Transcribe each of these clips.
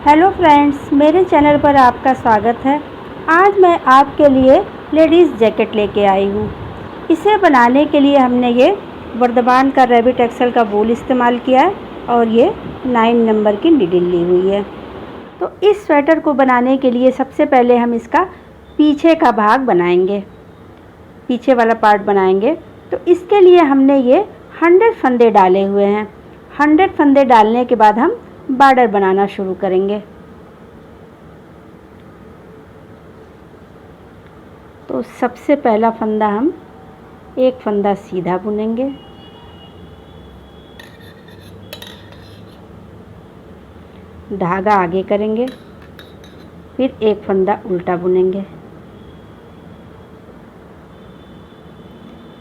Hello friends, मेरे channel पर आपका स्वागत है। आज मैं आपके लिए लेडीज़ जैकेट लेके आई हूँ। इसे बनाने के लिए हमने ये वर्धमान का रैबिट एक्सल का वूल इस्तेमाल किया है और ये 9 नंबर की नीडल ली हुई है। तो इस स्वेटर को बनाने के लिए सबसे पहले हम इसका पीछे का भाग बनाएंगे, पीछे वाला पार्ट बनाएंगे। तो इसके लिए हमने ये 100 फंदे डाले हुए हैं। 100 फंदे डालने के बाद हम बॉर्डर बनाना शुरू करेंगे। तो सबसे पहला फंदा हम एक फंदा सीधा बुनेंगे, धागा आगे करेंगे, फिर एक फंदा उल्टा बुनेंगे,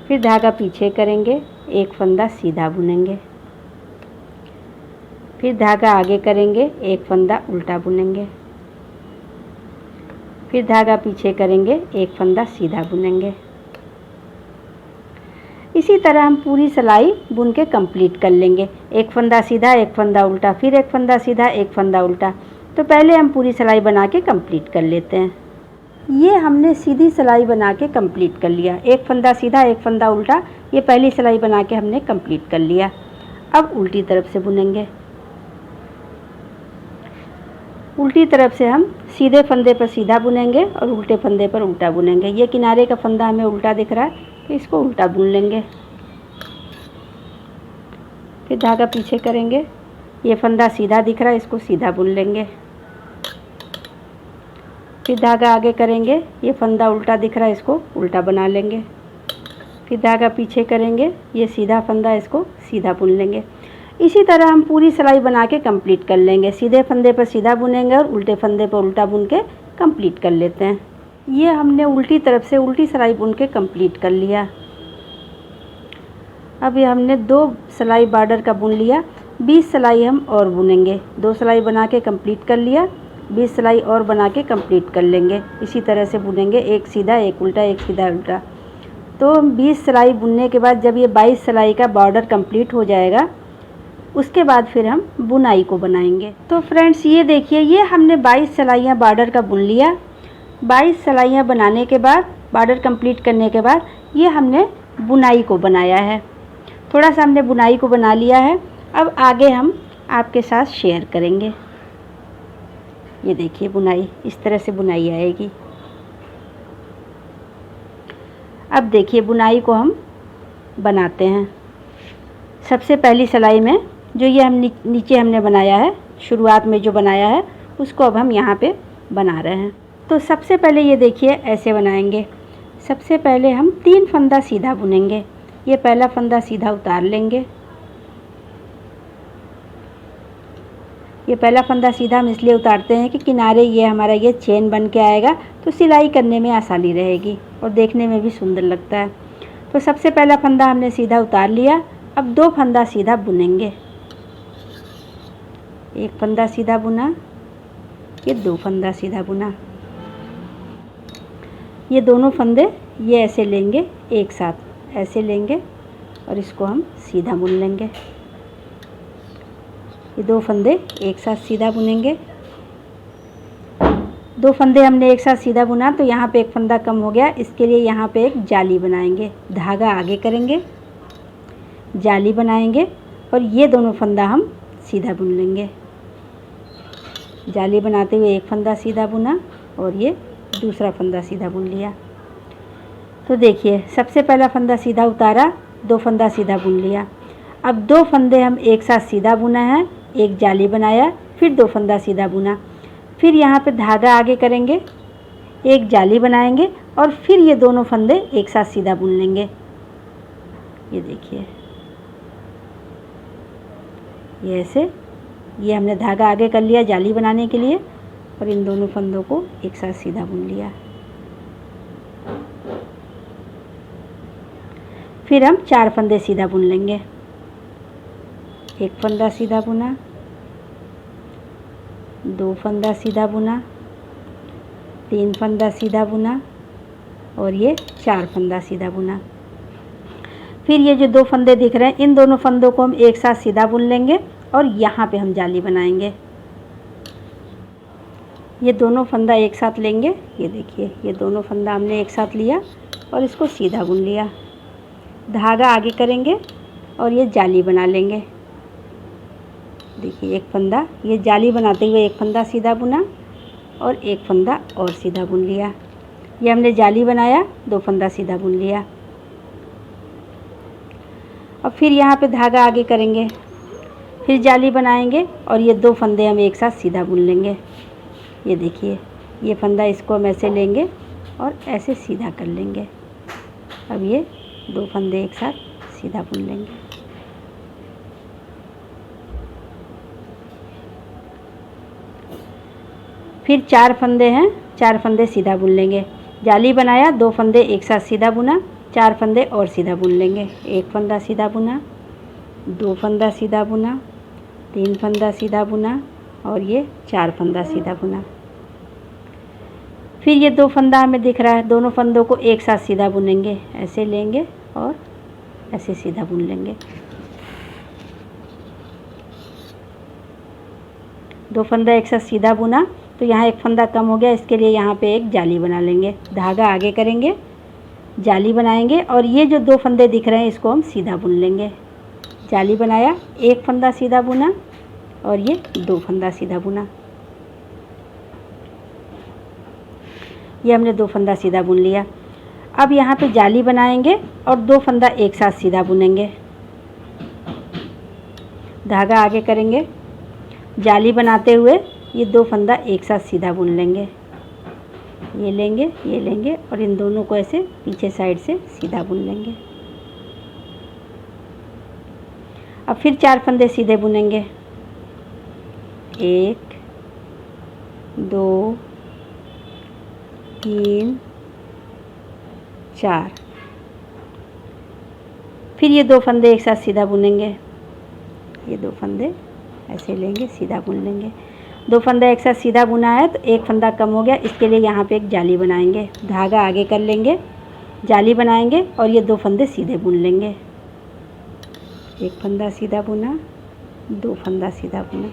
फिर धागा पीछे करेंगे, एक फंदा सीधा बुनेंगे, फिर धागा आगे करेंगे, एक फंदा उल्टा बुनेंगे, फिर धागा पीछे करेंगे, एक फंदा सीधा बुनेंगे। इसी तरह हम पूरी सिलाई बुन के कंप्लीट कर लेंगे। एक फंदा सीधा, एक फंदा उल्टा, फिर एक फंदा सीधा, एक फंदा उल्टा। तो पहले हम पूरी सिलाई बना के कंप्लीट कर लेते हैं। ये हमने सीधी सिलाई बना के कंप्लीट कर लिया। एक फंदा सीधा, एक फंदा उल्टा, ये पहली सिलाई बना के हमने कंप्लीट कर लिया। अब उल्टी तरफ से बुनेंगे। उल्टी तरफ से हम सीधे फंदे पर सीधा बुनेंगे और उल्टे फंदे पर उल्टा बुनेंगे। ये किनारे का फंदा हमें उल्टा दिख रहा है तो इसको उल्टा बुन लेंगे। फिर धागा पीछे करेंगे। ये फंदा सीधा दिख रहा है, इसको सीधा बुन लेंगे। फिर धागा आगे करेंगे। ये फंदा उल्टा दिख रहा है, इसको उल्टा बना लेंगे। फिर धागा पीछे करेंगे। ये सीधा फंदा, इसको सीधा बुन लेंगे। इसी तरह हम पूरी सिलाई बना के कंप्लीट कर लेंगे। सीधे फंदे पर सीधा बुनेंगे और उल्टे फंदे पर उल्टा बुन के कंप्लीट कर लेते हैं। ये हमने उल्टी तरफ से उल्टी सिलाई बुन के कंप्लीट कर लिया। अब ये हमने 2 सिलाई बॉर्डर का बुन लिया। 20 सिलाई हम और बुनेंगे। 2 सिलाई बना के कंप्लीट कर लिया, 20 सिलाई और बना के कंप्लीट कर लेंगे। इसी तरह से बुनेंगे, एक सीधा, एक उल्टा, एक सीधा, उल्टा। तो 20 सिलाई बुनने के बाद जब ये 22 सिलाई का बॉर्डर कंप्लीट हो जाएगा, उसके बाद फिर हम बुनाई को बनाएंगे। तो फ्रेंड्स, ये देखिए, ये हमने 22 सिलाइयाँ बॉर्डर का बुन लिया। 22 सिलाइयाँ बनाने के बाद, बॉर्डर कंप्लीट करने के बाद, ये हमने बुनाई को बनाया है। थोड़ा सा हमने बुनाई को बना लिया है। अब आगे हम आपके साथ शेयर करेंगे। ये देखिए, बुनाई इस तरह से बुनाई आएगी। अब देखिए, बुनाई को हम बनाते हैं। सबसे पहली सिलाई में जो ये हम नीचे हमने बनाया है, शुरुआत में जो बनाया है, उसको अब हम यहाँ पे बना रहे हैं। तो सबसे पहले ये देखिए, ऐसे बनाएंगे। सबसे पहले हम 3 फंदा सीधा बुनेंगे। ये पहला फंदा सीधा उतार लेंगे। ये पहला फंदा सीधा हम इसलिए उतारते हैं कि किनारे ये हमारा ये चेन बन के आएगा, तो सिलाई करने में आसानी रहेगी और देखने में भी सुंदर लगता है। तो सबसे पहला फंदा हमने सीधा उतार लिया। अब 2 फंदा सीधा बुनेंगे। एक फंदा सीधा बुना, ये 2 फंदा सीधा बुना। ये दोनों फंदे ये ऐसे लेंगे, एक साथ ऐसे लेंगे और इसको हम सीधा बुन लेंगे। ये 2 फंदे एक साथ सीधा बुनेंगे। 2 फंदे हमने एक साथ सीधा बुना तो यहाँ पे एक फंदा कम हो गया, इसके लिए यहाँ पे एक जाली बनाएंगे। धागा आगे करेंगे, जाली बनाएंगे और ये दोनों फंदा हम सीधा बुन लेंगे। जाली बनाते हुए एक फंदा सीधा बुना और ये दूसरा फंदा सीधा बुन लिया। तो देखिए, सबसे पहला फंदा सीधा उतारा, 2 फंदा सीधा बुन लिया। अब 2 फंदे हम एक साथ सीधा बुना है, एक जाली बनाया, फिर 2 फंदा सीधा बुना। फिर यहाँ पे धागा आगे करेंगे, एक जाली बनाएंगे और फिर ये दोनों फंदे एक साथ सीधा बुन लेंगे। ये देखिए, ये ऐसे, ये हमने धागा आगे कर लिया जाली बनाने के लिए और इन दोनों फंदों को एक साथ सीधा बुन लिया। फिर हम 4 फंदे सीधा बुन लेंगे। एक फंदा सीधा बुना, 2 फंदा सीधा बुना, 3 फंदा सीधा बुना और ये 4 फंदा सीधा बुना। फिर ये जो 2 फंदे दिख रहे हैं, इन दोनों फंदों को हम एक साथ सीधा बुन लेंगे और यहाँ पे हम जाली बनाएंगे। ये दोनों फंदा एक साथ लेंगे। ये देखिए, ये दोनों फंदा हमने एक साथ लिया और इसको सीधा बुन लिया। धागा आगे करेंगे और ये जाली बना लेंगे। देखिए, एक फंदा, ये जाली बनाते हुए एक फंदा सीधा बुना और एक फंदा और सीधा बुन लिया। ये हमने जाली बनाया, 2 फंदा सीधा बुन लिया। अब फिर यहाँ पे धागा आगे करेंगे, फिर जाली बनाएंगे और ये 2 फंदे हम एक साथ सीधा बुन लेंगे। ये देखिए, ये फंदा इसको हम ऐसे लेंगे और ऐसे सीधा कर लेंगे। अब ये 2 फंदे एक साथ सीधा बुन लेंगे। फिर 4 फंदे हैं, 4 फंदे सीधा बुन लेंगे। जाली बनाया, 2 फंदे एक साथ सीधा बुना, 4 फंदे और सीधा बुन लेंगे। 1 फंदा सीधा बुना, 2 फंदा सीधा बुना, 3 फंदा सीधा बुना और ये 4 फंदा सीधा बुना। फिर ये 2 फंदा हमें दिख रहा है, दोनों फंदों को एक साथ सीधा बुनेंगे। ऐसे लेंगे और ऐसे सीधा बुन लेंगे। 2 फंदा एक साथ सीधा बुना तो यहाँ एक फंदा कम हो गया, इसके लिए यहाँ पे एक जाली बना लेंगे। धागा आगे करेंगे, जाली बनाएंगे और ये जो 2 फंदे दिख रहे हैं इसको हम सीधा बुन लेंगे। जाली बनाया, 1 फंदा सीधा बुना और ये 2 फंदा सीधा बुना। ये हमने 2 फंदा सीधा बुन लिया। अब यहाँ पे जाली बनाएंगे और 2 फंदा एक साथ सीधा बुनेंगे। धागा आगे करेंगे, जाली बनाते हुए ये 2 फंदा एक साथ सीधा बुन लेंगे। ये लेंगे और इन दोनों को ऐसे पीछे साइड से सीधा बुन लेंगे। अब फिर 4 फंदे सीधे बुनेंगे। 1 2 3 4। फिर ये 2 फंदे एक साथ सीधा बुनेंगे। ये 2 फंदे ऐसे लेंगे, सीधा बुन लेंगे। 2 फंदा एक साथ सीधा बुना है तो एक फंदा कम हो गया, इसके लिए यहाँ पे एक जाली बनाएंगे। धागा आगे कर लेंगे, जाली बनाएंगे और ये 2 फंदे सीधे बुन लेंगे। 1 फंदा सीधा बुना, 2 फंदा सीधा बुना।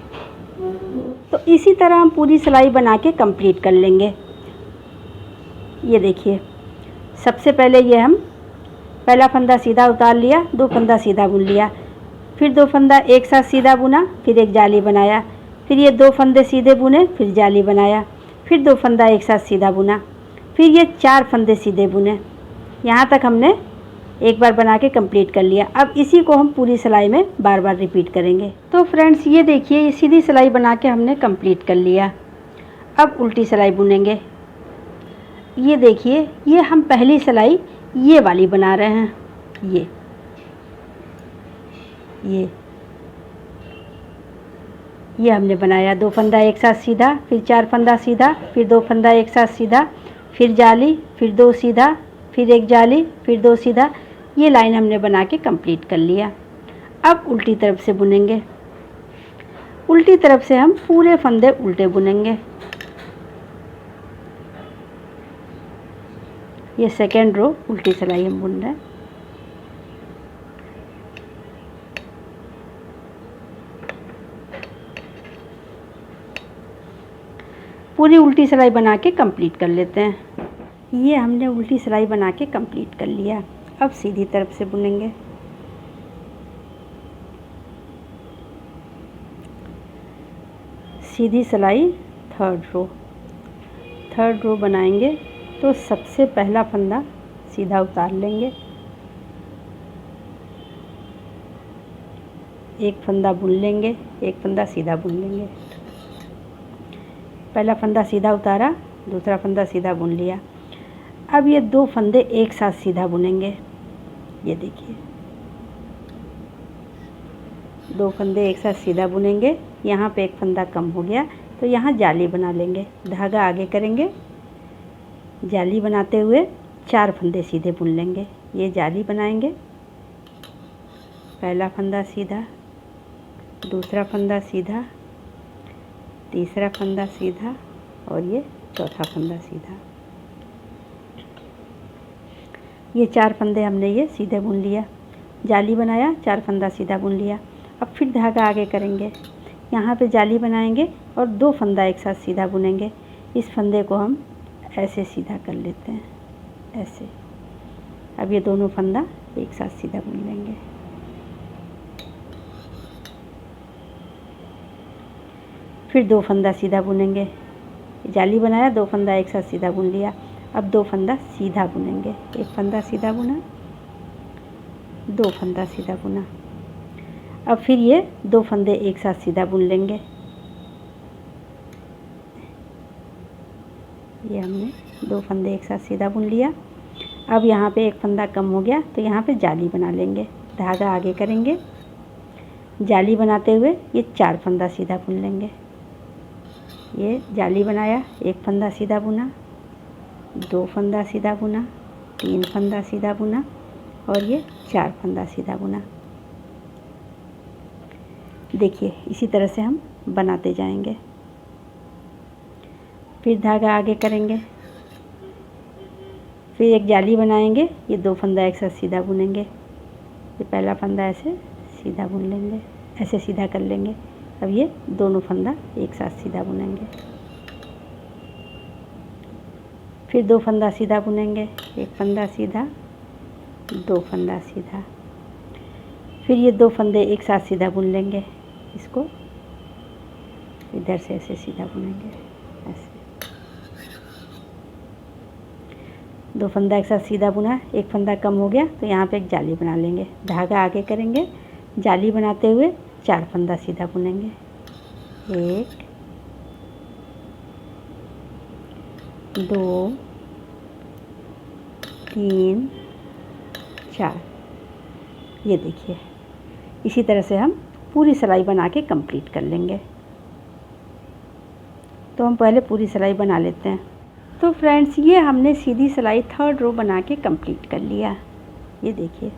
तो इसी तरह हम पूरी सिलाई बना के कंप्लीट कर लेंगे। ये देखिए, सबसे पहले ये हम पहला फंदा सीधा उतार लिया, 2 फंदा सीधा बुन लिया, फिर 2 फंदा एक साथ सीधा बुना, फिर एक जाली बनाया, फिर ये 2 फंदे सीधे बुने, फिर जाली बनाया, फिर 2 फंदा एक साथ सीधा बुना, फिर ये 4 फंदे सीधे बुने। यहाँ तक हमने एक बार बना के कंप्लीट कर लिया। अब इसी को हम पूरी सिलाई में बार बार रिपीट करेंगे। तो फ्रेंड्स, ये देखिए, ये सीधी सिलाई बना के हमने कंप्लीट कर लिया। अब उल्टी सिलाई बुनेंगे। ये देखिए, ये हम पहली सिलाई ये वाली बना रहे हैं। ये हमने बनाया, 2 फंदा एक साथ सीधा, फिर 4 फंदा सीधा, फिर 2 फंदा एक साथ सीधा, फिर जाली, फिर 2 सीधा, फिर एक जाली, फिर 2 सीधा। ये लाइन हमने बना के कंप्लीट कर लिया। अब उल्टी तरफ से बुनेंगे। उल्टी तरफ से हम पूरे फंदे उल्टे बुनेंगे। ये सेकेंड रो उल्टी सिलाई हम बुन रहे हैं। पूरी उल्टी सिलाई बना के कंप्लीट कर लेते हैं। ये हमने उल्टी सिलाई बना के कंप्लीट कर लिया। अब सीधी तरफ से बुनेंगे। सीधी सिलाई थर्ड रो बनाएंगे तो सबसे पहला फंदा सीधा उतार लेंगे, एक फंदा बुन लेंगे, एक फंदा सीधा बुन लेंगे। पहला फंदा सीधा उतारा, दूसरा फंदा सीधा बुन लिया। अब ये 2 फंदे एक साथ सीधा बुनेंगे। ये देखिए, 2 फंदे एक साथ सीधा बुनेंगे। यहाँ पे एक फंदा कम हो गया तो यहाँ जाली बना लेंगे। धागा आगे करेंगे, जाली बनाते हुए 4 फंदे सीधे बुन लेंगे। ये जाली बनाएंगे, पहला फंदा सीधा, दूसरा फंदा सीधा, तीसरा फंदा सीधा और ये चौथा फंदा सीधा। ये 4 फंदे हमने ये सीधे बुन लिया। जाली बनाया, 4 फंदा सीधा बुन लिया। अब फिर धागा आगे करेंगे, यहाँ पे जाली बनाएंगे और 2 फंदा एक साथ सीधा बुनेंगे। इस फंदे को हम ऐसे सीधा कर लेते हैं, ऐसे। अब ये दोनों फंदा एक साथ सीधा बुन लेंगे। फिर 2 फंदा सीधा बुनेंगे। जाली बनाया, 2 फंदा एक साथ सीधा बुन लिया। अब 2 फंदा सीधा बुनेंगे। एक फंदा सीधा बुना, 2 फंदा सीधा बुना। अब फिर ये 2 फंदे एक साथ सीधा बुन लेंगे। ये हमने 2 फंदे एक साथ सीधा बुन लिया। अब यहाँ पे एक फंदा कम हो गया तो यहाँ पे जाली बना लेंगे। धागा आगे करेंगे, जाली बनाते हुए ये 4 फंदा सीधा बुन लेंगे। ये जाली बनाया, एक फंदा सीधा बुना, 2 फंदा सीधा बुना, 3 फंदा सीधा बुना और ये 4 फंदा सीधा बुना। देखिए इसी तरह से हम बनाते जाएंगे। फिर धागा आगे करेंगे, फिर एक जाली बनाएंगे। ये 2 फंदा एक साथ सीधा बुनेंगे। ये पहला फंदा ऐसे सीधा बुन लेंगे, ऐसे सीधा कर लेंगे। अब ये दोनों फंदा एक साथ सीधा बुनेंगे। फिर 2 फंदा सीधा बुनेंगे, एक फंदा सीधा, 2 फंदा सीधा। फिर ये 2 फंदे एक साथ सीधा बुन लेंगे। इसको इधर से ऐसे सीधा बुनेंगे, ऐसे। 2 फंदा एक साथ सीधा बुना, एक फंदा कम हो गया तो यहाँ पे एक जाली बना लेंगे। धागा आगे करेंगे, जाली बनाते हुए 4 फंदा सीधा बुनेंगे। 1 2 3 4। ये देखिए इसी तरह से हम पूरी सिलाई बना के कंप्लीट कर लेंगे। तो हम पहले पूरी सिलाई बना लेते हैं। तो फ्रेंड्स ये हमने सीधी सिलाई 3rd रो बना के कंप्लीट कर लिया। ये देखिए।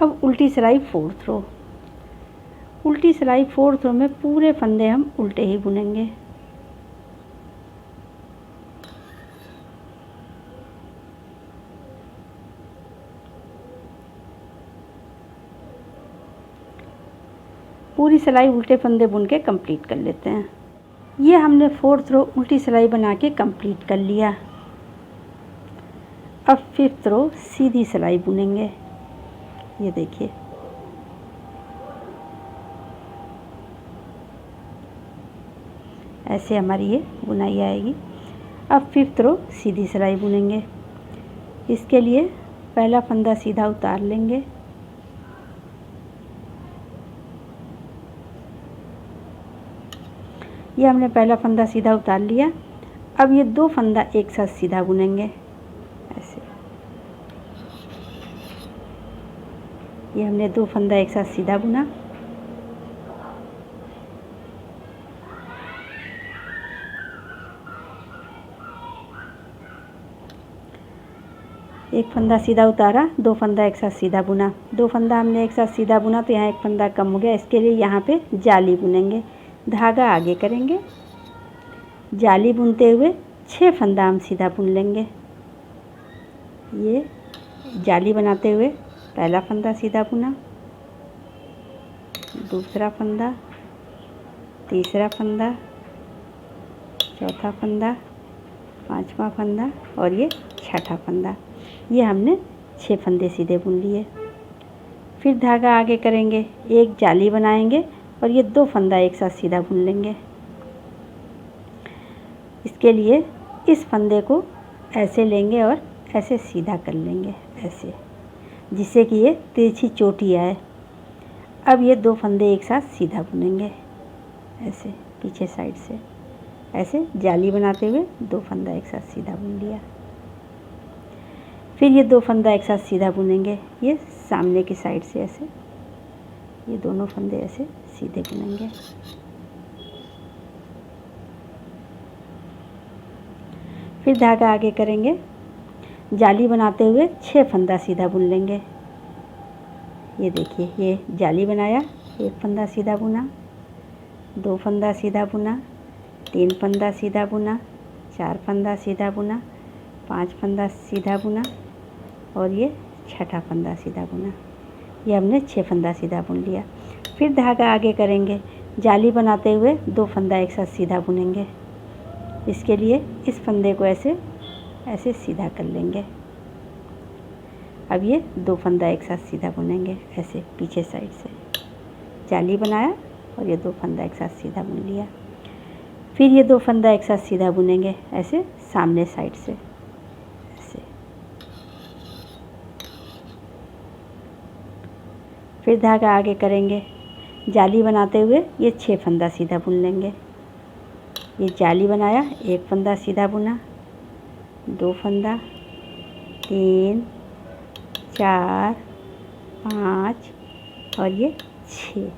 अब उल्टी सिलाई 4th रो। उल्टी सिलाई 4th रो में पूरे फंदे हम उल्टे ही बुनेंगे। पूरी सिलाई उल्टे फंदे बुन के कंप्लीट कर लेते हैं। ये हमने 4th रो उल्टी सिलाई बना के कंप्लीट कर लिया। अब 5th रो सीधी सिलाई बुनेंगे। ये देखिए। ऐसे हमारी ये बुनाई आएगी। अब 5th रो सीधी सिलाई बुनेंगे। इसके लिए पहला फंदा सीधा उतार लेंगे। ये हमने पहला फंदा सीधा उतार लिया। अब ये 2 फंदा एक साथ सीधा बुनेंगे, ऐसे। ये हमने 2 फंदा एक साथ सीधा बुना। एक फंदा सीधा उतारा, 2 फंदा एक साथ सीधा बुना। 2 फंदा हमने एक साथ सीधा बुना तो यहाँ एक फंदा कम हो गया। इसके लिए यहाँ पे जाली बुनेंगे। धागा आगे करेंगे, जाली बुनते हुए 6 फंदा हम सीधा बुन लेंगे। ये जाली बनाते हुए पहला फंदा सीधा बुना, दूसरा फंदा, तीसरा फंदा, चौथा फंदा, 5वां फंदा और ये 6ठा फंदा। ये हमने 6 फंदे सीधे बुन लिए। फिर धागा आगे करेंगे, एक जाली बनाएंगे और ये 2 फंदा एक साथ सीधा बुन लेंगे। इसके लिए इस फंदे को ऐसे लेंगे और ऐसे सीधा कर लेंगे, ऐसे, जिससे कि ये तिरछी चोटी आए। अब ये 2 फंदे एक साथ सीधा बुनेंगे, ऐसे पीछे साइड से, ऐसे जाली बनाते हुए 2 फंदा एक साथ सीधा बुन लिया। फिर ये 2 फंदा एक साथ सीधा बुनेंगे, ये सामने की साइड से, ऐसे ये दोनों फंदे ऐसे सीधे बुनेंगे। फिर धागा आगे करेंगे, जाली बनाते हुए 6 फंदा सीधा बुन लेंगे। ये देखिए, ये जाली बनाया, एक फंदा सीधा बुना, 2 फंदा सीधा बुना, 3 फंदा सीधा बुना, 4 फंदा सीधा बुना, 5 फंदा सीधा बुना और ये 6ठा फंदा सीधा बुना। ये हमने 6 फंदा सीधा बुन लिया। फिर धागा आगे करेंगे, जाली बनाते हुए 2 फंदा एक साथ सीधा बुनेंगे। इसके लिए इस फंदे को ऐसे ऐसे सीधा कर लेंगे। अब ये 2 फंदा एक साथ सीधा बुनेंगे, ऐसे पीछे साइड से जाली बनाया और ये 2 फंदा एक साथ सीधा बुन लिया। फिर ये 2 फंदा एक साथ सीधा बुनेंगे, ऐसे सामने साइड से ऐसे। फिर धागा आगे करेंगे, जाली बनाते हुए ये 6 फंदा सीधा बुन लेंगे। ये जाली बनाया, 1 फंदा सीधा बुना, 2 फंदा, 3, 4, 5 और ये 6।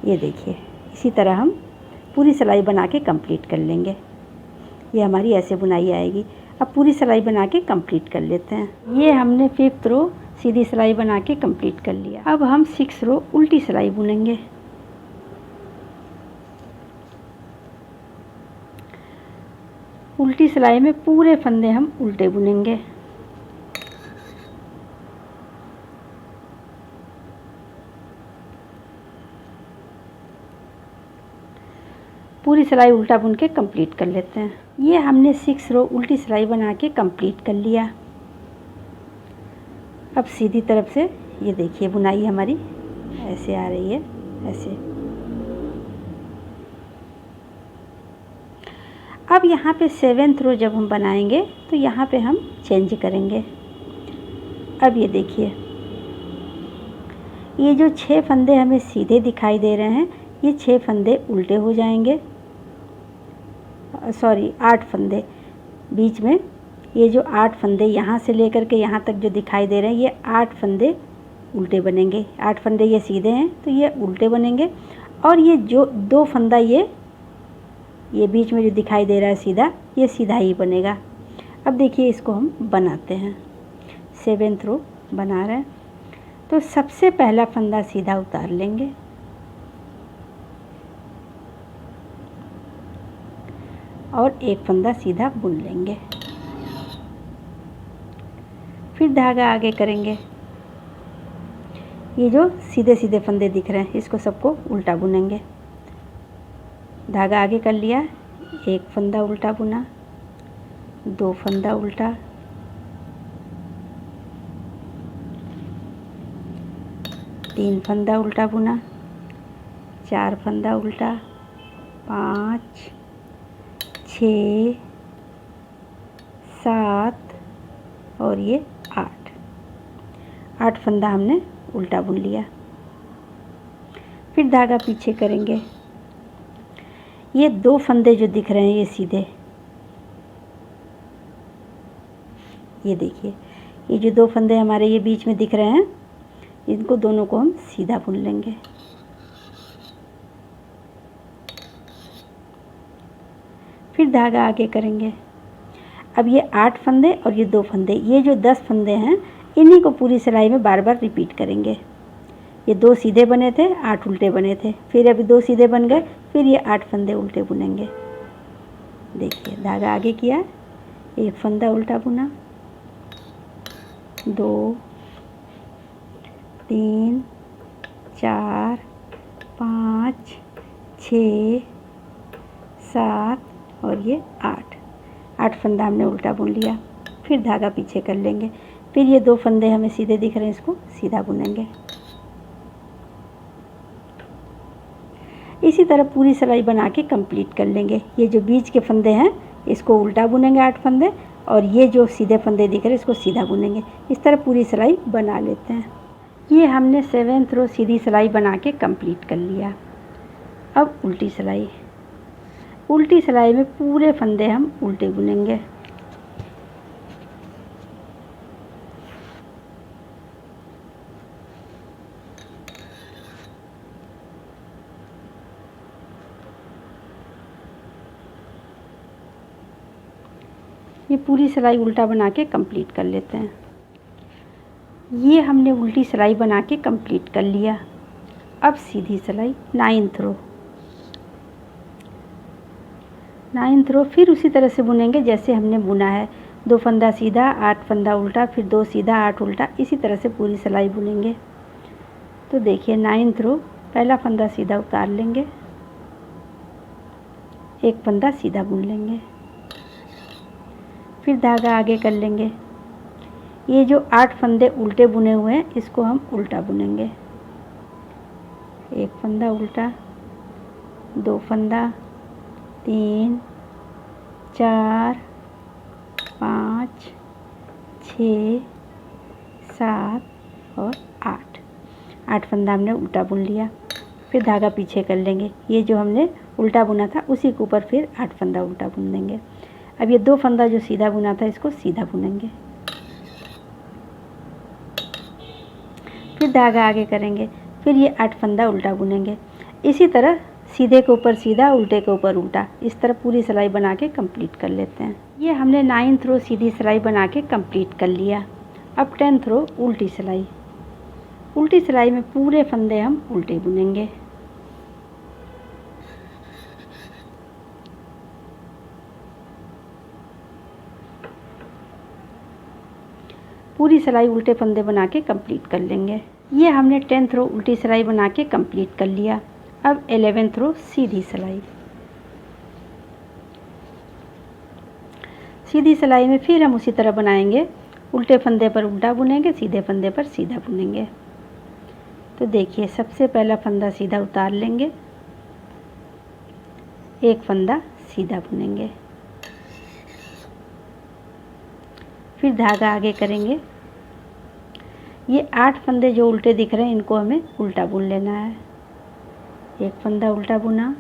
ये देखिए, इसी तरह हम पूरी सिलाई बना के कंप्लीट कर लेंगे। ये हमारी ऐसे बुनाई आएगी। अब पूरी सिलाई बना के कंप्लीट कर लेते हैं। ये हमने 5th रो सीधी सिलाई बना के कंप्लीट कर लिया। अब हम 6 रो उल्टी सिलाई बुनेंगे। उल्टी सिलाई में पूरे फंदे हम उल्टे बुनेंगे। पूरी सिलाई उल्टा बुन के कंप्लीट कर लेते हैं। ये हमने 6 रो उल्टी सिलाई बना के कंप्लीट कर लिया। अब सीधी तरफ से ये देखिए बुनाई हमारी ऐसे आ रही है, ऐसे। अब यहाँ पे 7th रो जब हम बनाएंगे तो यहाँ पे हम चेंज करेंगे। अब ये देखिए, ये जो 6 फंदे हमें सीधे दिखाई दे रहे हैं, ये 6 फंदे उल्टे हो जाएंगे। सॉरी, 8 फंदे बीच में, ये जो 8 फंदे यहाँ से लेकर के यहाँ तक जो दिखाई दे रहे हैं, ये 8 फंदे उल्टे बनेंगे। 8 फंदे ये सीधे हैं तो ये उल्टे बनेंगे। और ये जो 2 फंदा ये बीच में जो दिखाई दे रहा है सीधा, ये सीधा ही बनेगा। अब देखिए इसको हम बनाते हैं। 7th रो बना रहे हैं तो सबसे पहला फंदा सीधा उतार लेंगे, और 1 फंदा सीधा बुन लेंगे। फिर धागा आगे करेंगे। ये जो सीधे सीधे फंदे दिख रहे हैं, इसको सबको उल्टा बुनेंगे। धागा आगे कर लिया, 1 फंदा उल्टा बुना, 2 फंदा उल्टा, 3 फंदा उल्टा बुना, 4 फंदा उल्टा, 5, 6, 7 और ये 8 फंदा हमने उल्टा बुन लिया। फिर धागा पीछे करेंगे। ये 2 फंदे जो दिख रहे हैं ये सीधे, ये देखिए, ये जो 2 फंदे हमारे ये बीच में दिख रहे हैं, इनको दोनों को हम सीधा बुन लेंगे। फिर धागा आगे करेंगे। अब ये 8 फंदे और ये 2 फंदे, ये जो 10 फंदे हैं, इन्हीं को पूरी सिलाई में बार बार रिपीट करेंगे। ये 2 सीधे बने थे, 8 उल्टे बने थे, फिर अभी 2 सीधे बन गए, फिर ये 8 फंदे उल्टे बुनेंगे। देखिए, धागा आगे किया, 1 फंदा उल्टा बुना, 2, 3, 4, 5, 6, 7 और ये 8 फंदा हमने उल्टा बुन लिया। फिर धागा पीछे कर लेंगे। फिर ये 2 फंदे हमें सीधे दिख रहे हैं, इसको सीधा बुनेंगे। इसी तरह पूरी सिलाई बना के कंप्लीट कर लेंगे। ये जो बीच के फंदे हैं इसको उल्टा बुनेंगे 8 फंदे, और ये जो सीधे फंदे दिख रहे हैं इसको सीधा बुनेंगे। इस तरह पूरी सिलाई बना लेते हैं। ये हमने 7th रो सीधी सिलाई बना के कंप्लीट कर लिया। अब उल्टी सिलाई। उल्टी सिलाई में पूरे फंदे हम उल्टे बुनेंगे। ये पूरी सिलाई उल्टा बना के कंप्लीट कर लेते हैं। ये हमने उल्टी सिलाई बना के कंप्लीट कर लिया। अब सीधी सिलाई 9th रो। 9th रो फिर उसी तरह से बुनेंगे जैसे हमने बुना है। 2 फंदा सीधा, 8 फंदा उल्टा, फिर 2 सीधा, 8 उल्टा, इसी तरह से पूरी सिलाई बुनेंगे। तो देखिए 9th रो, पहला फंदा सीधा उतार लेंगे, एक फंदा सीधा बुन लेंगे, फिर धागा आगे कर लेंगे। ये जो 8 फंदे उल्टे बुने हुए हैं इसको हम उल्टा बुनेंगे। एक फंदा उल्टा, 2 फंदा, 3, 4, 5, 6, 7 और 8 फंदा हमने उल्टा बुन लिया। फिर धागा पीछे कर लेंगे। ये जो हमने उल्टा बुना था उसी के ऊपर फिर 8 फंदा उल्टा बुन देंगे। अब ये 2 फंदा जो सीधा बुना था इसको सीधा बुनेंगे, फिर धागा आगे करेंगे, फिर ये 8 फंदा उल्टा बुनेंगे। इसी तरह सीधे के ऊपर सीधा, उल्टे के ऊपर उल्टा, इस तरह पूरी सिलाई बना के कंप्लीट कर लेते हैं। ये हमने 9th रो सीधी सिलाई बना के कंप्लीट कर लिया। अब 10th रो उल्टी सिलाई। उल्टी सिलाई में पूरे फंदे हम उल्टे बुनेंगे। पूरी सिलाई उल्टे फंदे बना के कंप्लीट कर लेंगे। ये हमने 10th रो उल्टी सिलाई बना के कंप्लीट कर लिया। अब 11th रो सीधी सिलाई। सीधी सिलाई में फिर हम उसी तरह बनाएंगे, उल्टे फंदे पर उल्टा बुनेंगे, सीधे फंदे पर सीधा बुनेंगे। तो देखिए सबसे पहला फंदा सीधा उतार लेंगे, एक फंदा सीधा बुनेंगे, फिर धागा आगे करेंगे। ये 8 फंदे जो उल्टे दिख रहे हैं इनको हमें उल्टा बुन लेना है। एक फंदा उल्टा बुना,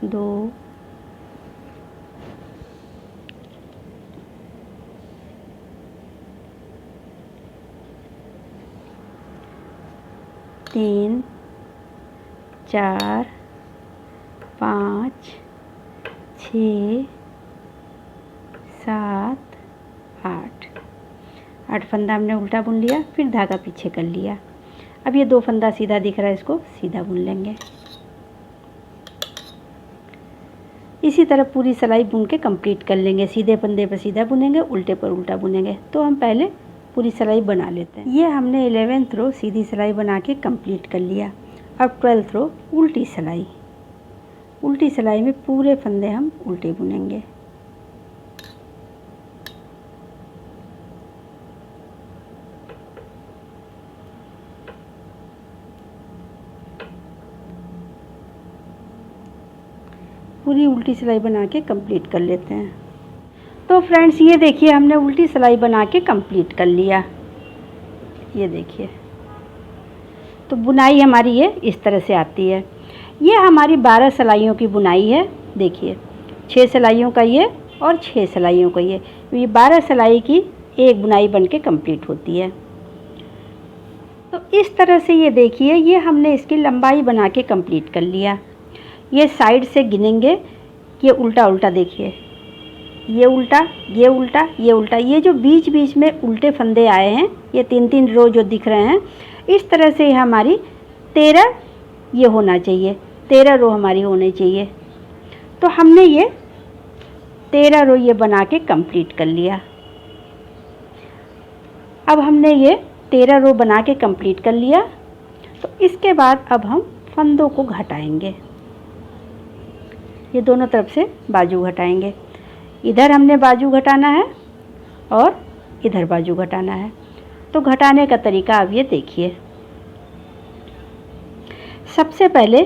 2, 3, 4, 5, 6, 7, 8 फंदा हमने उल्टा बुन लिया, फिर धागा पीछे कर लिया। अब ये 2 फंदा सीधा दिख रहा है इसको सीधा बुन लेंगे। इसी तरह पूरी सिलाई बुन के कंप्लीट कर लेंगे। सीधे फंदे पर सीधा बुनेंगे, उल्टे पर उल्टा बुनेंगे। तो हम पहले पूरी सिलाई बना लेते हैं। ये हमने 11th रो सीधी सिलाई बना के कंप्लीट कर लिया। अब 12th रो उल्टी सिलाई। उल्टी सिलाई में पूरे फंदे हम उल्टे बुनेंगे। पूरी उल्टी सिलाई बना के कंप्लीट कर लेते हैं। तो फ्रेंड्स ये देखिए हमने उल्टी सिलाई बना के कंप्लीट कर लिया। ये देखिए तो बुनाई हमारी ये इस तरह से आती है। ये हमारी 12 सिलाइयों की बुनाई है। देखिए 6 सिलाइयों का ये और 6 सिलाइयों का ये 12 सिलाई की एक बुनाई बन के कंप्लीट होती है। तो इस तरह से ये देखिए ये हमने इसकी लंबाई बना के कंप्लीट कर लिया। ये साइड से गिनेंगे, ये उल्टा उल्टा देखिए, ये उल्टा, ये उल्टा, ये उल्टा। ये जो बीच बीच में उल्टे फंदे आए हैं, ये 3-3 रो जो दिख रहे हैं, इस तरह से हमारी 13 ये होना चाहिए, 13 रो हमारी होनी चाहिए। तो हमने ये 13 रो ये बना के कंप्लीट कर लिया। अब हमने ये 13 रो बना के कंप्लीट कर लिया। तो इसके बाद अब हम फंदों को घटाएंगे। ये दोनों तरफ से बाजू घटाएंगे। इधर हमने बाजू घटाना है और इधर बाजू घटाना है। तो घटाने का तरीका अब ये देखिए। सबसे पहले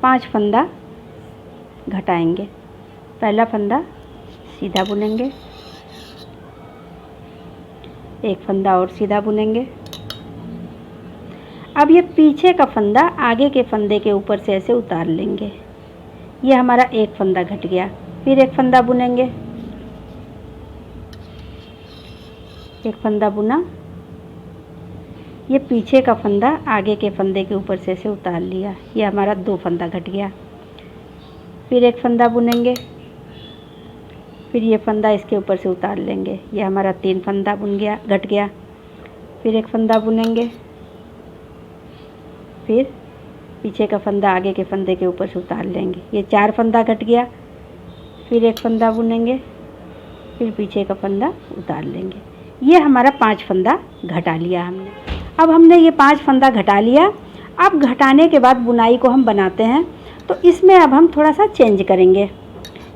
5 फंदा घटाएंगे। पहला फंदा सीधा बुनेंगे, एक फंदा और सीधा बुनेंगे। अब ये पीछे का फंदा आगे के फंदे के ऊपर से ऐसे उतार लेंगे। ये हमारा एक फंदा घट गया। फिर एक फंदा बुनेंगे, एक फंदा बुना, ये पीछे का फंदा आगे के फंदे के ऊपर से उतार लिया। ये हमारा 2 फंदा घट गया। फिर एक फंदा बुनेंगे, फिर ये फंदा इसके ऊपर से उतार लेंगे। ये हमारा 3 फंदा घट गया। फिर एक फंदा बुनेंगे, फिर पीछे का फंदा आगे के फंदे के ऊपर से उतार लेंगे। ये 4 फंदा घट गया। फिर एक फंदा बुनेंगे, फिर पीछे का फंदा उतार लेंगे। ये हमारा 5 फंदा घटा लिया हमने। अब हमने ये 5 फंदा घटा लिया। अब घटाने के बाद बुनाई को हम बनाते हैं, तो इसमें अब हम थोड़ा सा चेंज करेंगे।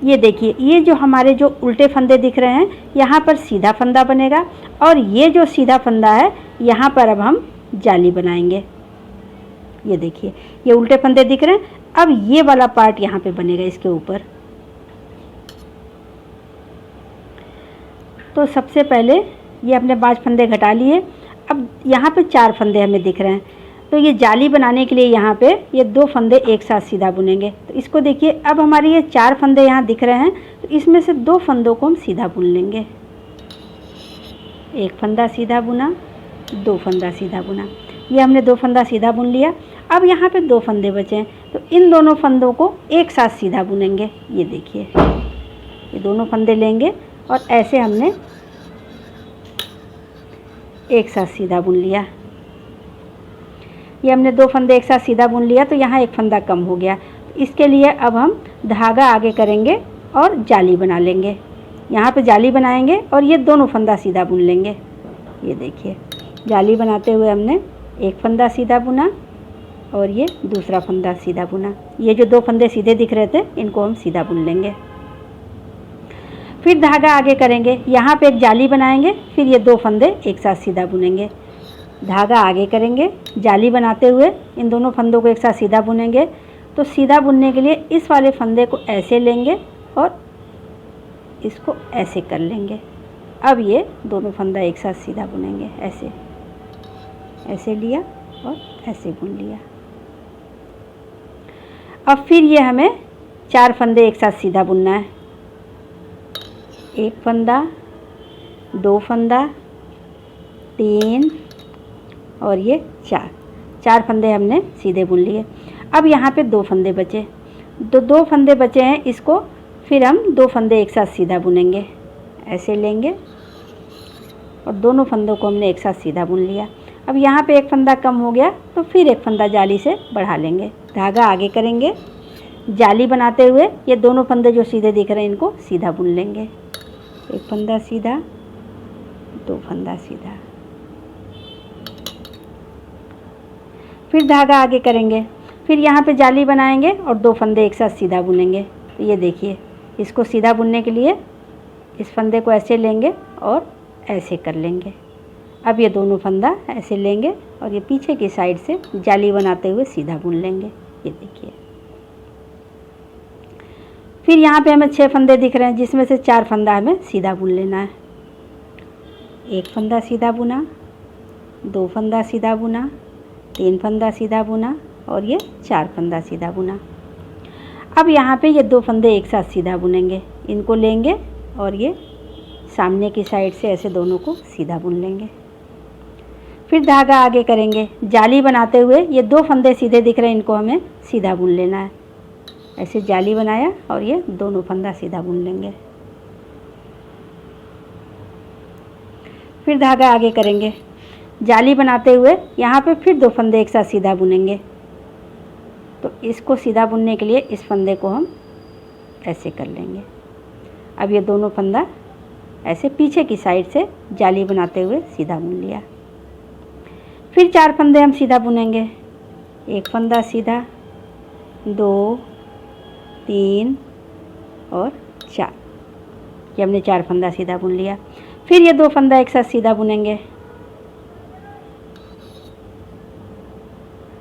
ये देखिए, ये जो हमारे जो उल्टे फंदे दिख रहे हैं, यहाँ पर सीधा फंदा बनेगा और ये जो सीधा फंदा है यहाँ पर अब हम जाली बनाएंगे। ये देखिए, ये उल्टे फंदे दिख रहे हैं। अब ये वाला पार्ट यहाँ पे बनेगा इसके ऊपर। तो सबसे पहले ये अपने 5 फंदे घटा लिए। अब यहाँ पे 4 फंदे हमें दिख रहे हैं, तो ये जाली बनाने के लिए यहाँ पे ये 2 फंदे एक साथ सीधा बुनेंगे। तो इसको देखिए, अब हमारे ये 4 फंदे यहाँ दिख रहे हैं, तो इसमें से 2 फंदों को हम सीधा बुन लेंगे। एक फंदा सीधा बुना, 2 फंदा सीधा बुना। ये हमने 2 फंदा सीधा बुन लिया। अब यहाँ पे 2 फंदे बचे हैं, तो इन दोनों फंदों को एक साथ सीधा बुनेंगे। ये देखिए, ये दोनों फंदे लेंगे और ऐसे हमने एक साथ सीधा बुन लिया। ये हमने 2 फंदे एक साथ सीधा बुन लिया, तो यहाँ एक फंदा कम हो गया। तो इसके लिए अब हम धागा आगे करेंगे और जाली बना लेंगे। यहाँ पे जाली बनाएंगे और ये दोनों फंदा सीधा बुन लेंगे। ये देखिए, जाली बनाते हुए हमने एक फंदा सीधा बुना और ये दूसरा फंदा सीधा बुना। ये जो 2 फंदे सीधे दिख रहे थे, इनको हम सीधा बुन लेंगे। फिर धागा आगे करेंगे, यहाँ पे एक जाली बनाएंगे, फिर ये 2 फंदे एक साथ सीधा बुनेंगे। धागा आगे करेंगे, जाली बनाते हुए इन दोनों फंदों को एक साथ सीधा बुनेंगे। तो सीधा बुनने के लिए इस वाले फंदे को ऐसे लेंगे और इसको ऐसे कर लेंगे। अब ये दोनों फंदा एक साथ सीधा बुनेंगे। ऐसे ऐसे लिया और ऐसे बुन लिया। अब फिर ये हमें 4 फंदे एक साथ सीधा बुनना है। एक फंदा, 2 फंदा, 3 और ये 4 फंदे हमने सीधे बुन लिए। अब यहाँ पे 2 फंदे बचे, तो 2 फंदे बचे हैं, इसको फिर हम 2 फंदे एक साथ सीधा बुनेंगे। ऐसे लेंगे और दोनों फंदों को हमने एक साथ सीधा बुन लिया। अब यहाँ पे एक फंदा कम हो गया, तो फिर एक फंदा जाली से बढ़ा लेंगे। धागा आगे करेंगे, जाली बनाते हुए ये दोनों फंदे जो सीधे दिख रहे हैं, इनको सीधा बुन लेंगे। एक फंदा सीधा, 2 फंदा सीधा। फिर धागा आगे करेंगे, फिर यहाँ पे जाली बनाएंगे और 2 फंदे एक साथ सीधा बुनेंगे। तो ये देखिए, इसको सीधा बुनने के लिए इस फंदे को ऐसे लेंगे और ऐसे कर लेंगे। अब ये दोनों फंदा ऐसे लेंगे और ये पीछे की साइड से जाली बनाते हुए सीधा बुन लेंगे। ये देखिए, फिर यहाँ पे हमें 6 फंदे दिख रहे हैं, जिसमें से 4 फंदा हमें सीधा बुन लेना है। एक फंदा सीधा बुना, 2 फंदा सीधा बुना, 3 फंदा सीधा बुना और ये 4 फंदा सीधा बुना। अब यहाँ पे ये 2 फंदे एक साथ सीधा बुनेंगे। इनको लेंगे और ये सामने की साइड से ऐसे दोनों को सीधा बुन लेंगे। फिर धागा आगे करेंगे, जाली बनाते हुए ये 2 फंदे सीधे दिख रहे हैं, इनको हमें सीधा बुन लेना है। ऐसे जाली बनाया और ये दोनों फंदा सीधा बुन लेंगे। फिर धागा आगे करेंगे, जाली बनाते हुए यहाँ पे फिर 2 फंदे एक साथ सीधा बुनेंगे। तो इसको सीधा बुनने के लिए इस फंदे को हम ऐसे कर लेंगे। अब ये दोनों फंदा ऐसे पीछे की साइड से जाली बनाते हुए सीधा बुन लिया। फिर 4 फंदे हम सीधा बुनेंगे। एक फंदा सीधा, 2, 3 और 4। ये हमने 4 फंदा सीधा बुन लिया। फिर ये 2 फंदा एक साथ सीधा बुनेंगे।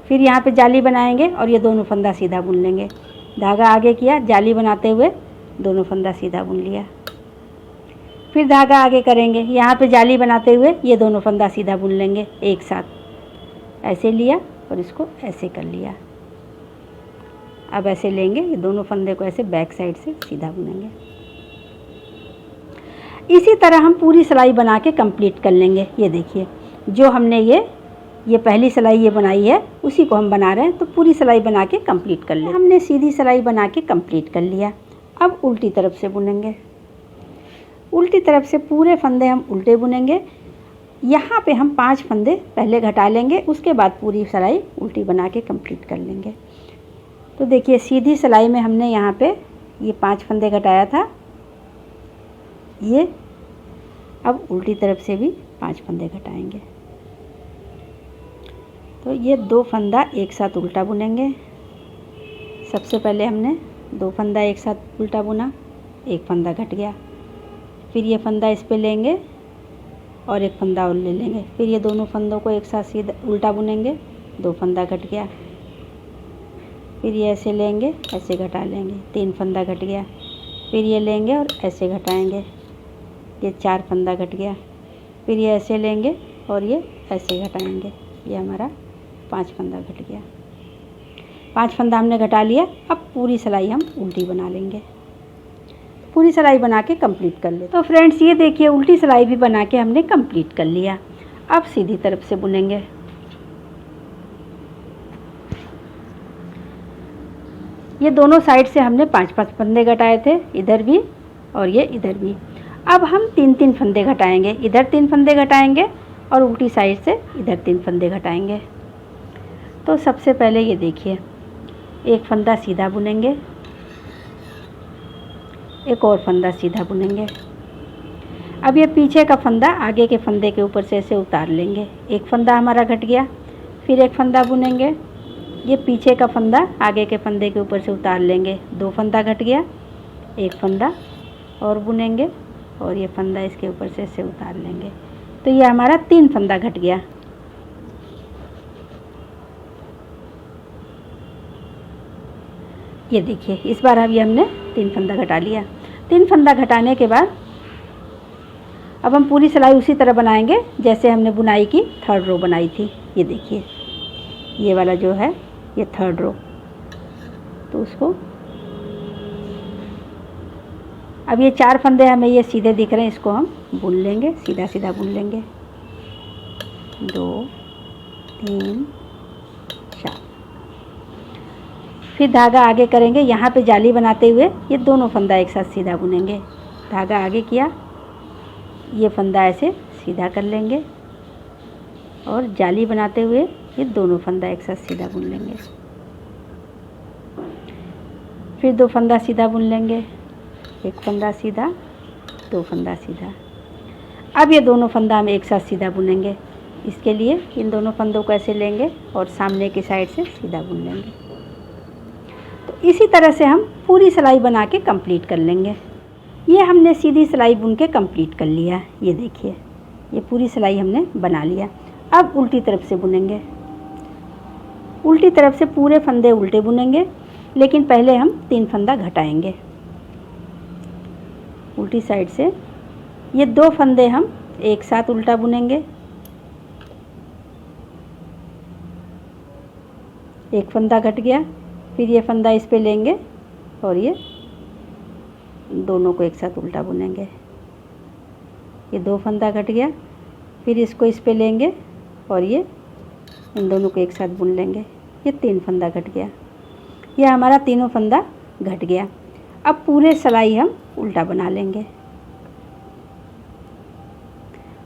फिर यहाँ पे जाली बनाएंगे और ये दोनों फंदा सीधा बुन लेंगे। धागा आगे किया, जाली बनाते हुए दोनों फंदा सीधा बुन लिया। फिर धागा आगे करेंगे, यहाँ पे जाली बनाते हुए ये दोनों फंदा सीधा बुन लेंगे एक साथ। ऐसे लिया और इसको ऐसे कर लिया। अब ऐसे लेंगे, ये दोनों फंदे को ऐसे बैक साइड से सीधा बुनेंगे। इसी तरह हम पूरी सिलाई बना के कंप्लीट कर लेंगे। ये देखिए, जो हमने ये पहली सिलाई ये बनाई है, उसी को हम बना रहे हैं। तो पूरी सिलाई बना के कंप्लीट कर लें। हमने सीधी सिलाई बना के कंप्लीट कर लिया। अब उल्टी तरफ से बुनेंगे। उल्टी तरफ से पूरे फंदे हम उल्टे बुनेंगे। यहाँ पे हम 5 फंदे पहले घटा लेंगे, उसके बाद पूरी सिलाई उल्टी बना के कंप्लीट कर लेंगे। तो देखिए, सीधी सिलाई में हमने यहाँ पे ये 5 फंदे घटाया था। ये अब उल्टी तरफ से भी 5 फंदे घटाएंगे। तो ये 2 फंदा एक साथ उल्टा बुनेंगे। सबसे पहले हमने 2 फंदा एक साथ उल्टा बुना, एक फंदा घट गया। फिर ये फंदा इस पे लेंगे और एक फंदा और ले लेंगे। फिर ये दोनों फंदों को एक साथ सीधा उल्टा बुनेंगे, 2 फंदा घट गया। फिर ये ऐसे लेंगे, ऐसे घटा लेंगे, 3 फंदा घट गया। फिर ये लेंगे और ऐसे घटाएंगे, ये 4 फंदा घट गया। फिर ये ऐसे लेंगे और ये ऐसे घटाएंगे, ये हमारा 5 फंदा घट गया। 5 फंदा हमने घटा लिया। अब पूरी सिलाई हम उल्टी बना लेंगे। पूरी सिलाई बना के कंप्लीट कर ले। तो फ्रेंड्स ये देखिए उल्टी सिलाई भी बना के हमने कंप्लीट कर लिया। अब सीधी तरफ से बुनेंगे। ये दोनों साइड से हमने 5-5 फंदे घटाए थे, इधर भी और ये इधर भी। अब हम 3-3 फंदे घटाएंगे, इधर 3 फंदे घटाएंगे और उल्टी साइड से इधर 3 फंदे घटाएंगे। तो सबसे पहले ये देखिए, एक फंदा सीधा बुनेंगे, एक और फंदा सीधा बुनेंगे। अब ये पीछे का फंदा आगे के फंदे के ऊपर से ऐसे उतार लेंगे। एक फंदा हमारा घट गया। फिर एक फंदा बुनेंगे, ये पीछे का फंदा आगे के फंदे के ऊपर से उतार लेंगे। 2 फंदा घट गया, एक फंदा और बुनेंगे और ये फंदा इसके ऊपर से ऐसे उतार लेंगे। तो ये हमारा 3 फंदा घट गया। ये देखिए इस बार अभी हमने 3 फंदा घटा लिया। 3 फंदा घटाने के बाद अब हम पूरी सिलाई उसी तरह बनाएंगे जैसे हमने बुनाई की 3rd रो बनाई थी। ये देखिए ये वाला जो है ये 3rd रो, तो उसको अब ये 4 फंदे हमें ये सीधे दिख रहे हैं, इसको हम बुन लेंगे, सीधा सीधा बुन लेंगे। 2 3 4। फिर धागा आगे करेंगे, यहाँ पे जाली बनाते हुए ये दोनों फंदा एक साथ सीधा बुनेंगे। धागा आगे किया, ये फंदा ऐसे सीधा कर लेंगे और जाली बनाते हुए ये दोनों फंदा एक साथ सीधा बुन लेंगे। फिर 2 फंदा सीधा बुन लेंगे, एक फंदा सीधा, 2 फंदा सीधा। अब ये दोनों फंदा हम एक साथ सीधा बुनेंगे। इसके लिए इन दोनों फंदों को ऐसे लेंगे और सामने की साइड से सीधा बुन लेंगे। तो इसी तरह से हम पूरी सिलाई बना के कंप्लीट कर लेंगे। ये हमने सीधी सिलाई बुन के कंप्लीट कर लिया। ये देखिए ये पूरी सिलाई हमने बना लिया। अब उल्टी तरफ से बुनेंगे। उल्टी तरफ से पूरे फंदे उल्टे बुनेंगे, लेकिन पहले हम 3 फंदा घटाएंगे। उल्टी साइड से ये 2 फंदे हम एक साथ उल्टा बुनेंगे। एक फंदा घट गया, फिर ये फंदा इस पे लेंगे और ये दोनों को एक साथ उल्टा बुनेंगे। ये 2 फंदा घट गया, फिर इसको इस पे लेंगे और ये इन दोनों को एक साथ बुन लेंगे। ये 3 फंदा घट गया, ये हमारा तीनों फंदा घट गया। अब पूरे सिलाई हम उल्टा बना लेंगे।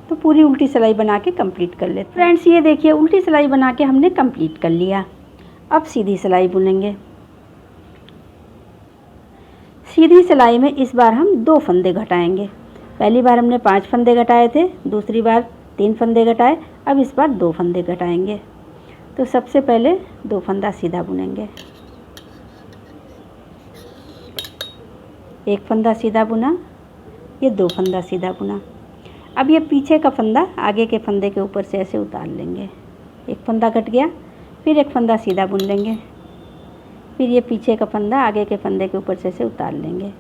तो पूरी उल्टी सिलाई बना के कंप्लीट कर लेते हैं। फ्रेंड्स ये देखिए उल्टी सिलाई बना के हमने कंप्लीट कर लिया। अब सीधी सिलाई बुनेंगे। सीधी सिलाई में इस बार हम 2 फंदे घटाएंगे। पहली बार हमने 5 फंदे घटाए थे, दूसरी बार 3 फंदे घटाए, अब इस बार 2 फंदे घटाएंगे। तो सबसे पहले 2 फंदा सीधा बुनेंगे। एक फंदा सीधा बुना, ये 2 फंदा सीधा बुना। अब ये पीछे का फंदा आगे के फंदे के ऊपर से ऐसे उतार लेंगे। एक फंदा घट गया, फिर एक फंदा सीधा बुन लेंगे। फिर ये पीछे का फंदा आगे के फंदे के ऊपर से ऐसे उतार लेंगे।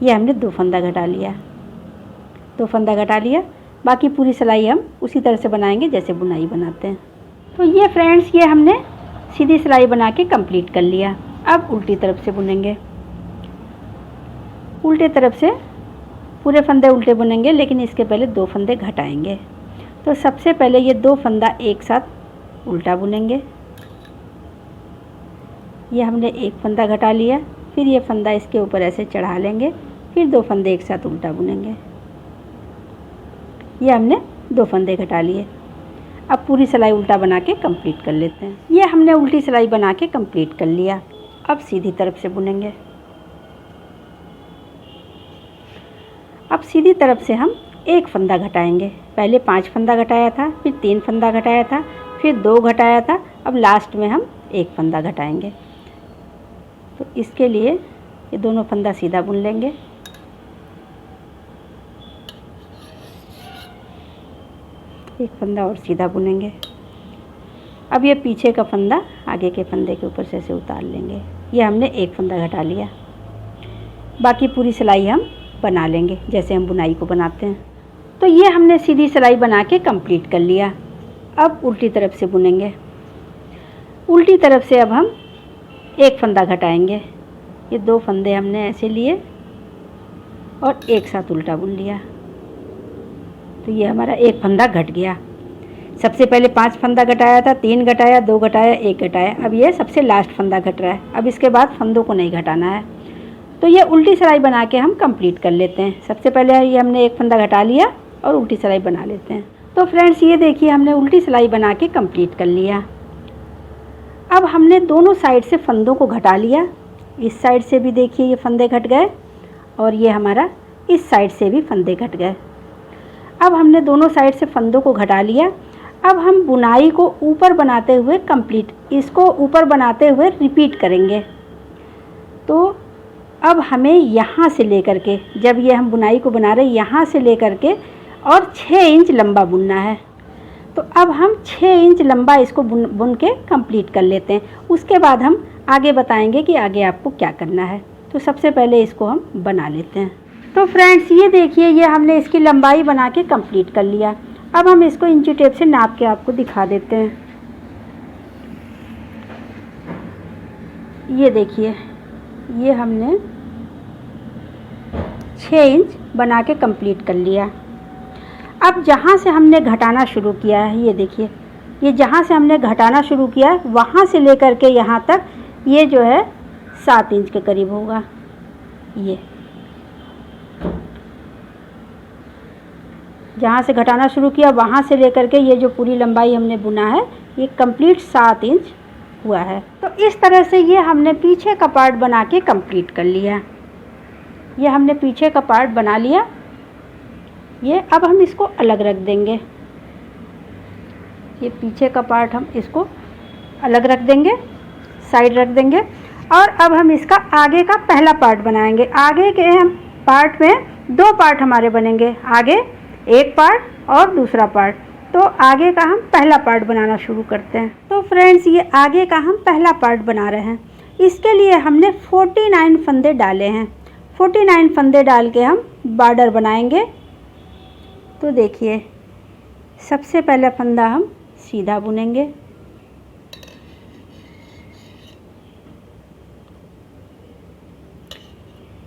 ये हमने 2 फंदा घटा लिया। 2 फंदा घटा लिया। बाकी पूरी सिलाई हम उसी तरह से बनाएंगे जैसे बुनाई बनाते हैं। तो ये फ्रेंड्स ये हमने सीधी सिलाई बना के कंप्लीट कर लिया। अब उल्टी तरफ से बुनेंगे। उल्टे तरफ से पूरे फंदे उल्टे बुनेंगे, लेकिन इसके पहले 2 फंदे घटाएंगे। तो सबसे पहले ये 2 फंदा एक साथ उल्टा बुनेंगे। ये हमने एक फंदा घटा लिया, फिर ये फंदा इसके ऊपर ऐसे चढ़ा लेंगे, फिर 2 फंदे एक साथ उल्टा बुनेंगे। ये हमने 2 फंदे घटा लिए। अब पूरी सिलाई उल्टा बना के कंप्लीट कर लेते हैं। ये हमने उल्टी सिलाई बना के कंप्लीट कर लिया। अब सीधी तरफ से बुनेंगे। अब सीधी तरफ से हम एक फंदा घटाएंगे। पहले 5 फंदा घटाया था, फिर 3 फंदा घटाया था, फिर 2 घटाया था, अब लास्ट में हम 1 फंदा घटाएंगे। तो इसके लिए ये दोनों फंदा सीधा बुन लेंगे। एक फंदा और सीधा बुनेंगे। अब ये पीछे का फंदा आगे के फंदे के ऊपर से ऐसे उतार लेंगे। ये हमने 1 फंदा घटा लिया। बाकी पूरी सिलाई हम बना लेंगे जैसे हम बुनाई को बनाते हैं। तो ये हमने सीधी सिलाई बना के कंप्लीट कर लिया। अब उल्टी तरफ से बुनेंगे। उल्टी तरफ से अब हम 1 फंदा घटाएंगे। ये 2 फंदे हमने ऐसे लिए और एक साथ उल्टा बुन लिया। तो ये हमारा 1 फंदा घट गया। सबसे पहले 5 फंदा घटाया था, 3 घटाया, 2 घटाया, 1 घटाया। अब ये सबसे लास्ट फंदा घट रहा है। अब इसके बाद फंदों को नहीं घटाना है। तो ये उल्टी सिलाई बना के हम कंप्लीट कर लेते हैं। सबसे पहले ये हमने 1 फंदा घटा लिया और उल्टी सिलाई बना लेते हैं। तो फ्रेंड्स ये देखिए हमने उल्टी सिलाई बना के कंप्लीट कर लिया। अब हमने दोनों साइड से फंदों को घटा लिया। इस साइड से भी देखिए ये फंदे घट गए और ये हमारा इस साइड से भी फंदे घट गए। अब हमने दोनों साइड से फंदों को घटा लिया। अब हम बुनाई को ऊपर बनाते हुए इसको ऊपर बनाते हुए रिपीट करेंगे। तो अब हमें यहाँ से लेकर के, जब ये हम बुनाई को बना रहे हैं, यहाँ से लेकर के और 6 इंच लंबा बुनना है। तो अब हम 6 इंच लंबा इसको बुन के कंप्लीट कर लेते हैं। उसके बाद हम आगे बताएंगे कि आगे आपको क्या करना है। तो सबसे पहले इसको हम बना लेते हैं। तो फ्रेंड्स ये देखिए ये हमने इसकी लंबाई बना के कंप्लीट कर लिया। अब हम इसको इंची टेप से नाप के आपको दिखा देते हैं। ये देखिए ये हमने 6 इंच बना के कंप्लीट कर लिया। अब जहाँ से हमने घटाना शुरू किया है, ये देखिए ये जहाँ से हमने घटाना शुरू किया है वहाँ से लेकर के यहाँ तक ये जो है 7 इंच के करीब होगा। ये जहाँ से घटाना शुरू किया वहाँ से लेकर के ये जो पूरी लंबाई हमने बुना है ये कंप्लीट 7 इंच हुआ है। तो इस तरह से ये हमने पीछे का पार्ट बना के कंप्लीट कर लिया। ये हमने पीछे का पार्ट बना लिया। ये अब हम इसको अलग रख देंगे। ये पीछे का पार्ट हम इसको अलग रख देंगे, साइड रख देंगे। और अब हम इसका आगे का पहला पार्ट बनाएंगे। आगे के पार्ट में 2 पार्ट हमारे बनेंगे, आगे एक पार्ट और दूसरा पार्ट। तो आगे का हम पहला पार्ट बनाना शुरू करते हैं। तो फ्रेंड्स ये आगे का हम पहला पार्ट बना रहे हैं। इसके लिए हमने 49 फंदे डाले हैं। 49 फंदे डाल के हम बॉर्डर बनाएंगे। तो देखिए सबसे पहला फंदा हम सीधा बुनेंगे,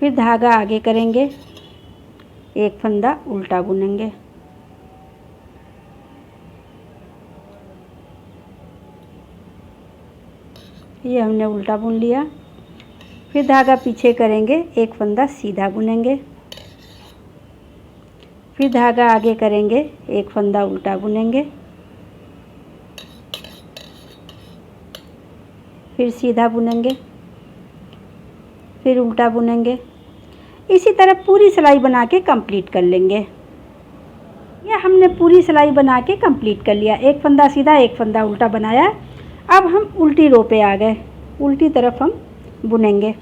फिर धागा आगे करेंगे, 1 फंदा उल्टा बुनेंगे, ये हमने उल्टा बुन लिया। फिर धागा पीछे करेंगे, 1 फंदा सीधा बुनेंगे, फिर धागा आगे करेंगे, 1 फंदा उल्टा बुनेंगे, फिर सीधा बुनेंगे, फिर उल्टा बुनेंगे। इसी तरह पूरी सिलाई बना के कंप्लीट कर लेंगे। यह हमने पूरी सिलाई बना के कंप्लीट कर लिया। 1 फंदा सीधा, 1 फंदा उल्टा बनाया। अब हम उल्टी रो पे आ गए। उल्टी तरफ हम बुनेंगे।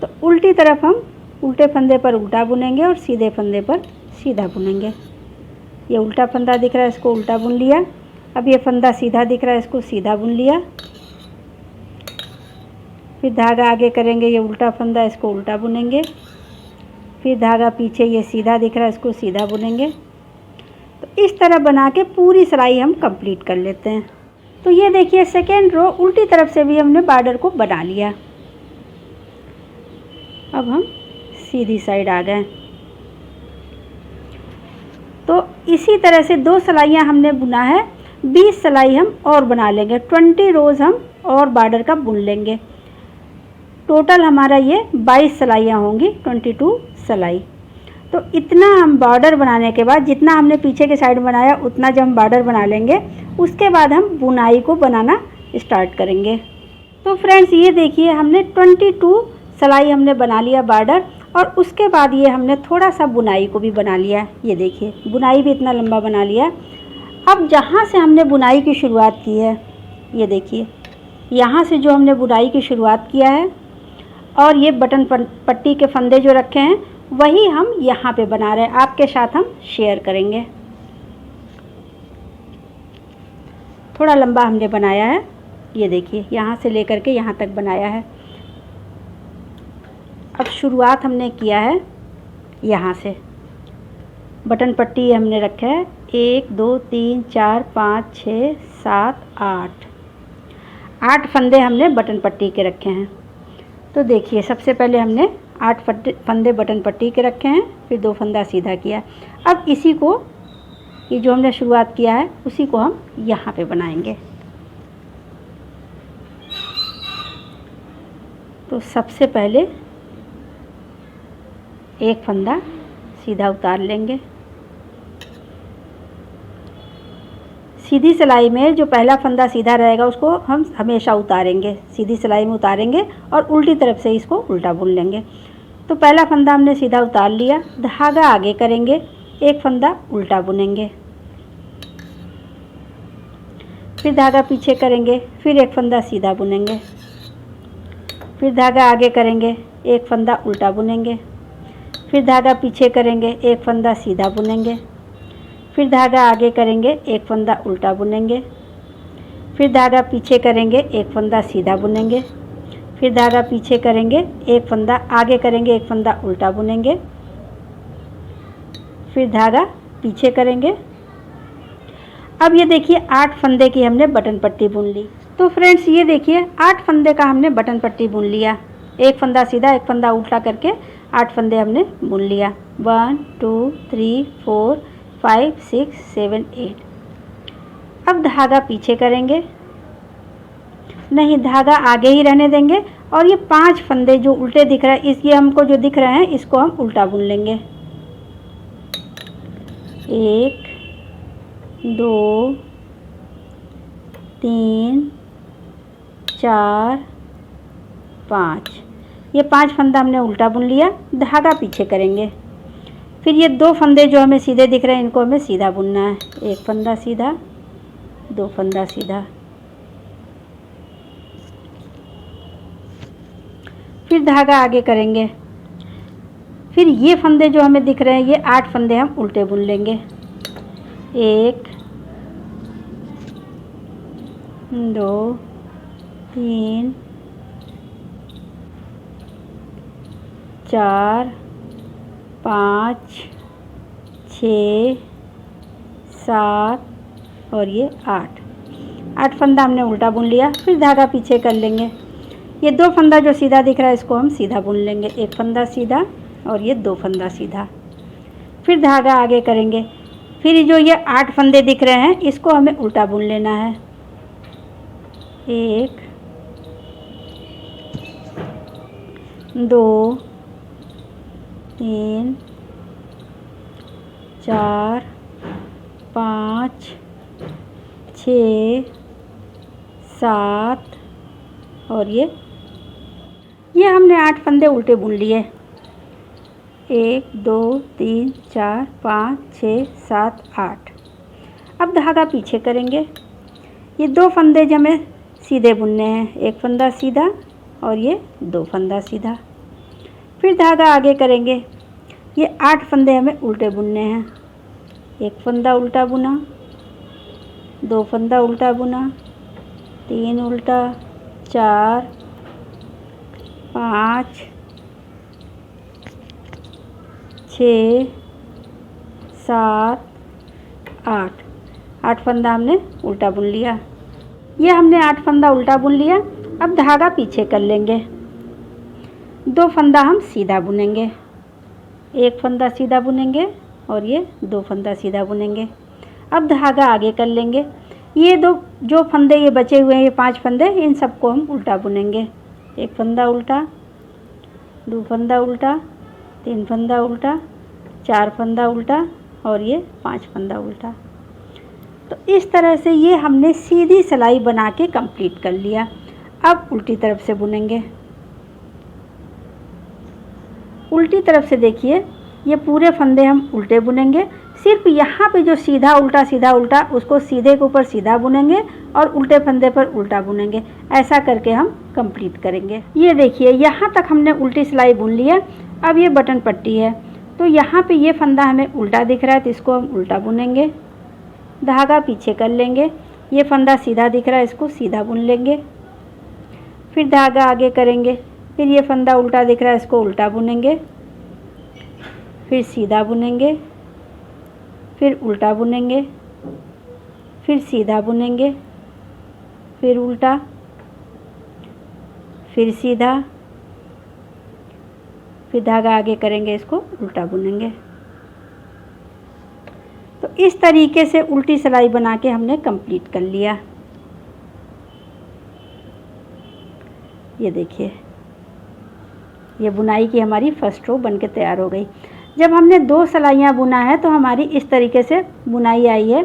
तो उल्टी तरफ हम उल्टे फंदे पर उल्टा बुनेंगे और सीधे फंदे पर सीधा बुनेंगे। ये उल्टा फंदा दिख रहा है, इसको उल्टा बुन लिया। अब ये फंदा सीधा दिख रहा है, इसको सीधा बुन लिया। फिर धागा आगे करेंगे, ये उल्टा फंदा, इसको उल्टा बुनेंगे। फिर धागा पीछे, ये सीधा दिख रहा है, इसको सीधा बुनेंगे। तो इस तरह बना के पूरी सिलाई हम कंप्लीट कर लेते हैं। तो ये देखिए सेकेंड रो उल्टी तरफ से भी हमने बॉर्डर को बना लिया। अब हम सीधी साइड आ गए। तो इसी तरह से 2 सिलाइयाँ हमने बुना है। 20 सिलाई हम और बना लेंगे। 20 रोज़ हम और बॉर्डर का बुन लेंगे। टोटल हमारा ये 22 सिलाइयाँ होंगी, 22 सिलाई। तो इतना हम बॉर्डर बनाने के बाद, जितना हमने पीछे के साइड बनाया उतना जब हम बॉर्डर बना लेंगे, उसके बाद हम बुनाई को बनाना स्टार्ट करेंगे। तो फ्रेंड्स ये देखिए हमने 22 सिलाई हमने बना लिया बॉर्डर, और उसके बाद ये हमने थोड़ा सा बुनाई को भी बना लिया। ये देखिए बुनाई भी इतना लंबा बना लिया। अब जहाँ से हमने बुनाई की शुरुआत की है, ये देखिए यहाँ से जो हमने बुनाई की शुरुआत किया है और ये बटन पट्टी के फंदे जो रखे हैं वही हम यहाँ पे बना रहे हैं, आपके साथ हम शेयर करेंगे। थोड़ा लंबा हमने बनाया है, ये देखिए यहाँ से लेकर के यहाँ तक बनाया है। अब शुरुआत हमने किया है यहाँ से, बटन पट्टी हमने रखा है 1 2 3 4 5 6 7 8 फंदे हमने बटन पट्टी के रखे हैं। तो देखिए सबसे पहले हमने 8 फंदे बटन पट्टी के रखे हैं, फिर 2 फंदा सीधा किया। अब इसी को, ये जो हमने शुरुआत किया है उसी को हम यहाँ पे बनाएंगे। तो सबसे पहले एक फंदा सीधा उतार लेंगे। सीधी सिलाई में जो पहला फंदा सीधा रहेगा उसको हम हमेशा उतारेंगे, सीधी सिलाई में उतारेंगे और उल्टी तरफ से इसको उल्टा बुन लेंगे। तो पहला फंदा हमने सीधा उतार लिया, धागा आगे करेंगे, एक फंदा उल्टा बुनेंगे, फिर धागा पीछे करेंगे, फिर एक फंदा सीधा बुनेंगे, फिर धागा आगे करेंगे, एक फंदा उल्टा बुनेंगे, फिर धागा पीछे करेंगे, एक फंदा सीधा बुनेंगे, फिर धागा आगे करेंगे, एक फंदा उल्टा बुनेंगे, फिर धागा पीछे करेंगे, एक फंदा सीधा बुनेंगे, फिर धागा पीछे करेंगे, एक फंदा आगे करेंगे, एक फंदा उल्टा बुनेंगे, फिर धागा पीछे करेंगे। अब ये देखिए 8 फंदे की हमने बटन पट्टी बुन ली। तो फ्रेंड्स ये देखिए 8 फंदे का हमने बटन पट्टी बुन लिया, एक फंदा सीधा एक फंदा उल्टा करके 8 फंदे हमने बुन लिया। 1 2 3 4 5 6 7 8। अब धागा पीछे करेंगे, नहीं धागा आगे ही रहने देंगे और ये 5 फंदे जो उल्टे दिख रहा है, ये हमको जो दिख रहे हैं इसको हम उल्टा बुन लेंगे। 1 2 3 4 5, ये 5 फंदा हमने उल्टा बुन लिया, धागा पीछे करेंगे। फिर ये 2 फंदे जो हमें सीधे दिख रहे हैं इनको हमें सीधा बुनना है, एक फंदा सीधा 2 फंदा सीधा, फिर धागा आगे करेंगे। फिर ये फंदे जो हमें दिख रहे हैं ये 8 फंदे हम उल्टे बुन लेंगे। 1 2 3 4 5 6 7 और ये 8 फंदा हमने उल्टा बुन लिया। फिर धागा पीछे कर लेंगे। ये 2 फंदा जो सीधा दिख रहा है इसको हम सीधा बुन लेंगे, एक फंदा सीधा और ये 2 फंदा सीधा, फिर धागा आगे करेंगे। फिर जो ये 8 फंदे दिख रहे हैं इसको हमें उल्टा बुन लेना है। 1 2 3 4 5 6 7 और ये हमने 8 फंदे उल्टे बुन लिए। 1 2 3 4 5 6 7 8। अब धागा पीछे करेंगे। ये 2 फंदे जो हमें सीधे बुनने हैं, एक फंदा सीधा और ये 2 फंदा सीधा, फिर धागा आगे करेंगे। ये 8 फंदे हमें उल्टे बुनने हैं, एक फंदा उल्टा बुना, 2 फंदा उल्टा बुना, 3 उल्टा, 4 5 6 7 8 फंदा हमने उल्टा बुन लिया। ये हमने 8 फंदा उल्टा बुन लिया। अब धागा पीछे कर लेंगे, 2 फंदा हम सीधा बुनेंगे, एक फंदा सीधा बुनेंगे और ये 2 फंदा सीधा बुनेंगे। अब धागा आगे कर लेंगे। ये 2 जो फंदे ये बचे हुए हैं, ये 5 फंदे, इन सबको हम उल्टा बुनेंगे, एक फंदा उल्टा, 2 फंदा उल्टा, 3 फंदा उल्टा, 4 फंदा उल्टा और ये 5 फंदा उल्टा। तो इस तरह से ये हमने सीधी सिलाई बना के कंप्लीट कर लिया। अब उल्टी तरफ से बुनेंगे। उल्टी तरफ से देखिए ये पूरे फंदे हम उल्टे बुनेंगे, सिर्फ यहाँ पे जो सीधा उल्टा उसको सीधे के ऊपर सीधा बुनेंगे और उल्टे फंदे पर उल्टा बुनेंगे। ऐसा करके हम कंप्लीट करेंगे। ये देखिए यहाँ तक हमने उल्टी सिलाई बुन लिया। अब ये बटन पट्टी है तो यहाँ पे ये फंदा हमें उल्टा दिख रहा है तो इसको हम उल्टा बुनेंगे, धागा पीछे कर लेंगे। ये फंदा सीधा दिख रहा है, इसको सीधा बुन लेंगे, फिर धागा आगे करेंगे। फिर ये फंदा उल्टा दिख रहा है, इसको उल्टा बुनेंगे, फिर सीधा बुनेंगे, फिर उल्टा बुनेंगे, फिर सीधा बुनेंगे, फिर उल्टा, फिर सीधा, फिर धागा आगे करेंगे, इसको उल्टा बुनेंगे। तो इस तरीके से उल्टी सिलाई बना के हमने कंप्लीट कर लिया। ये देखिए ये बुनाई की हमारी फर्स्ट रो बनके तैयार हो गई। जब हमने 2 सिलाइयाँ बुना है तो हमारी इस तरीके से बुनाई आई है।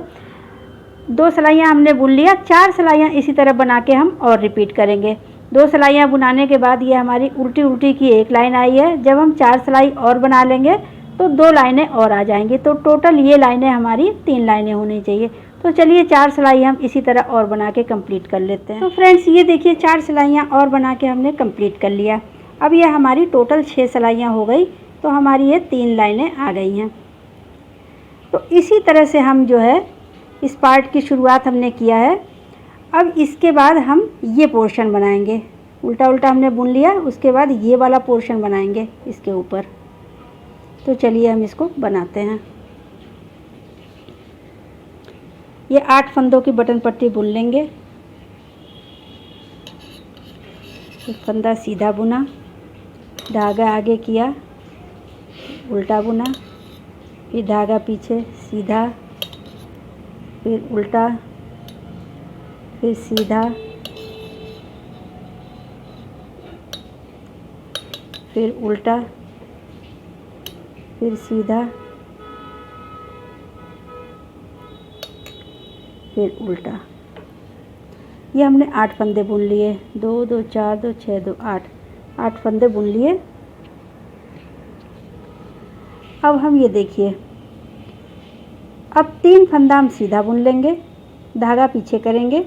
2 सिलाइयाँ हमने बुन लिया, 4 सिलाइयाँ इसी तरह बना के हम और रिपीट करेंगे। 2 सिलाइयाँ बुनाने के बाद ये हमारी उल्टी उल्टी की एक लाइन आई है। जब हम 4 सिलाई और बना लेंगे तो 2 लाइनें और आ जाएंगी। तो टोटल ये लाइनें हमारी 3 लाइनें होनी चाहिए। तो चलिए 4 सिलाई हम इसी तरह और बना के कंप्लीट कर लेते हैं। तो फ्रेंड्स ये देखिए 4 सिलाइयाँ और बना के हमने कंप्लीट कर लिया। अब ये हमारी टोटल 6 सिलाइयाँ हो गई। तो हमारी ये 3 लाइनें आ गई हैं। तो इसी तरह से हम जो है इस पार्ट की शुरुआत हमने किया है। अब इसके बाद हम ये पोर्शन बनाएंगे। उल्टा उल्टा हमने बुन लिया, उसके बाद ये वाला पोर्शन बनाएंगे इसके ऊपर। तो चलिए हम इसको बनाते हैं। ये 8 फंदों की बटन पट्टी बुन लेंगे। एक फंदा सीधा बुना, धागा आगे किया, उल्टा बुना, फिर धागा पीछे सीधा, फिर उल्टा, फिर सीधा, फिर उल्टा, फिर सीधा, फिर उल्टा। ये हमने 8 फंदे बुन लिए। 2 2 4 2 6 2 8 फंदे बुन लिए। अब हम ये देखिए, अब 3 फंदा हम सीधा बुन लेंगे, धागा पीछे करेंगे,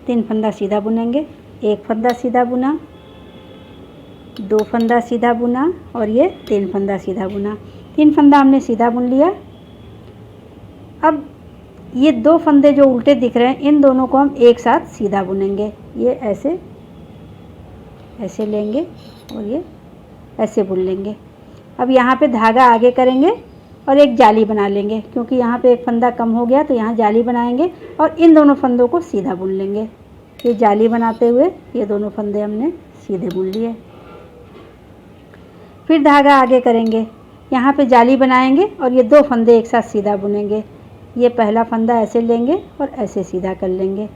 तीन फंदा सीधा बुनेंगे। एक फंदा सीधा बुना, 2 फंदा सीधा बुना और ये 3 फंदा सीधा बुना। 3 फंदा हमने सीधा बुन लिया। अब ये 2 फंदे जो उल्टे दिख रहे हैं, इन दोनों को हम एक साथ सीधा बुनेंगे। ये ऐसे ऐसे लेंगे और ये ऐसे बुन लेंगे। अब यहाँ पे धागा आगे करेंगे और एक जाली बना लेंगे, क्योंकि यहाँ पे एक फंदा कम हो गया तो यहाँ जाली बनाएंगे और इन दोनों फंदों को सीधा बुन लेंगे। ये जाली बनाते हुए ये दोनों फंदे हमने सीधे बुन लिए। फिर धागा आगे करेंगे, यहाँ पे जाली बनाएंगे और ये 2 फंदे एक साथ सीधा बुनेंगे। ये पहला फंदा ऐसे लेंगे और ऐसे सीधा कर लेंगे।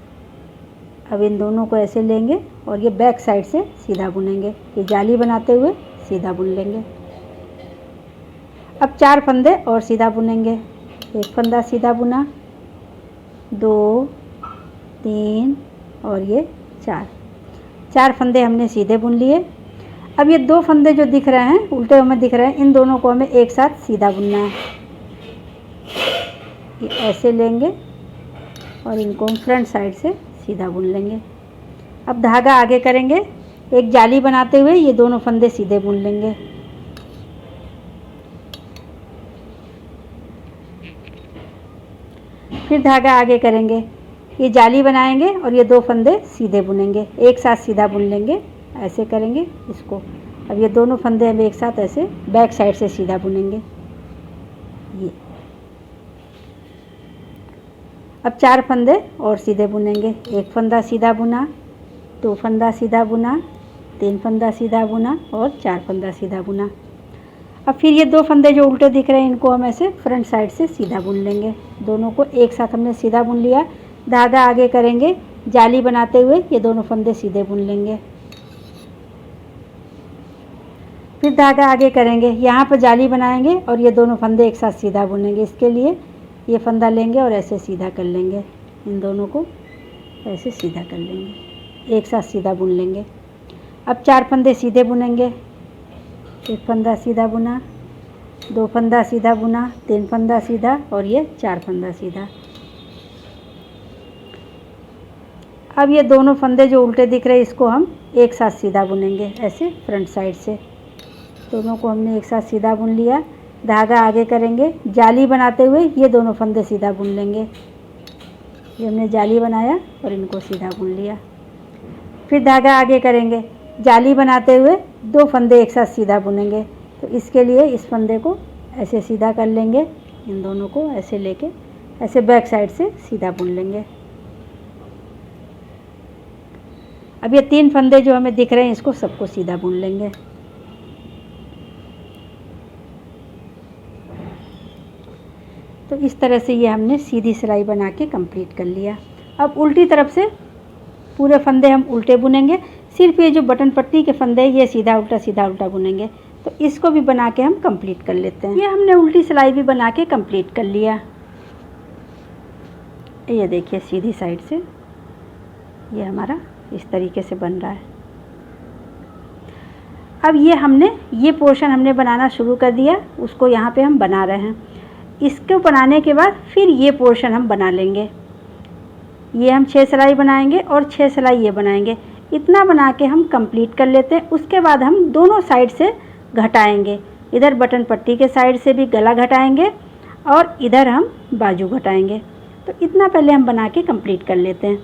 अब इन दोनों को ऐसे लेंगे और ये बैक साइड से सीधा बुनेंगे। ये जाली बनाते हुए सीधा बुन लेंगे। अब 4 फंदे और सीधा बुनेंगे। एक फंदा सीधा बुना, 2 3 और ये 4 फंदे हमने सीधे बुन लिए। अब ये 2 फंदे जो दिख रहे हैं उल्टे हमें दिख रहे हैं, इन दोनों को हमें एक साथ सीधा बुनना है। ये ऐसे लेंगे और इनको हम फ्रंट साइड से सीधा बुन लेंगे। अब धागा आगे करेंगे, एक जाली बनाते हुए ये दोनों फंदे सीधे बुन लेंगे। फिर धागा आगे करेंगे, ये जाली बनाएंगे और ये 2 फंदे सीधे बुनेंगे। एक साथ सीधा बुन लेंगे, ऐसे करेंगे इसको। अब ये दोनों फंदे हम एक साथ ऐसे बैक साइड से सीधा बुनेंगे। ये अब 4 फंदे और सीधे बुनेंगे। एक फंदा सीधा बुना, 2 फंदा सीधा बुना, 3 फंदा सीधा बुना और 4 फंदा सीधा बुना। अब फिर ये 2 फंदे जो उल्टे दिख रहे हैं इनको हम ऐसे फ्रंट साइड से सीधा बुन लेंगे। दोनों को एक साथ हमने सीधा बुन लिया। धागा आगे करेंगे, जाली बनाते हुए ये दोनों फंदे सीधे बुन लेंगे। फिर धागा आगे करेंगे, यहाँ पर जाली बनाएंगे और ये दोनों फंदे एक साथ सीधा बुनेंगे। इसके लिए ये फंदा लेंगे और ऐसे सीधा कर लेंगे। इन दोनों को ऐसे सीधा कर लेंगे, एक साथ सीधा बुन लेंगे। अब 4 फंदे सीधे बुनेंगे, एक फंदा सीधा बुना, 2 फंदा सीधा बुना, 3 फंदा सीधा और ये 4 फंदा सीधा। अब ये दोनों फंदे जो उल्टे दिख रहे हैं इसको हम एक साथ सीधा बुनेंगे, ऐसे फ्रंट साइड से। दोनों को हमने एक साथ सीधा बुन लिया। धागा आगे करेंगे, जाली बनाते हुए ये दोनों फंदे सीधा बुन लेंगे। ये हमने जाली बनाया और इनको सीधा बुन लिया। फिर धागा आगे करेंगे, जाली बनाते हुए 2 फंदे एक साथ सीधा बुनेंगे। तो इसके लिए इस फंदे को ऐसे सीधा कर लेंगे, इन दोनों को ऐसे लेके ऐसे बैक साइड से सीधा बुन लेंगे। अब ये 3 फंदे जो हमें दिख रहे हैं इसको सबको सीधा बुन लेंगे। तो इस तरह से ये हमने सीधी सिलाई बना के कंप्लीट कर लिया। अब उल्टी तरफ से पूरे फंदे हम उल्टे बुनेंगे। सिर्फ ये जो बटन पट्टी के फंदे ये सीधा उल्टा बुनेंगे। तो इसको भी बना के हम कंप्लीट कर लेते हैं। ये हमने उल्टी सिलाई भी बना के कंप्लीट कर लिया। ये देखिए सीधी साइड से ये हमारा इस तरीके से बन रहा है। अब ये पोर्शन हमने बनाना शुरू कर दिया, उसको यहाँ पे हम बना रहे हैं। इसको बनाने के बाद फिर ये पोर्शन हम बना लेंगे। ये हम 6 सिलाई बनाएंगे और 6 सिलाई ये बनाएंगे। इतना बना के हम कंप्लीट कर लेते हैं। उसके बाद हम दोनों साइड से घटाएंगे। इधर बटन पट्टी के साइड से भी गला घटाएंगे और इधर हम बाजू घटाएंगे। तो इतना पहले हम बना के कंप्लीट कर लेते हैं।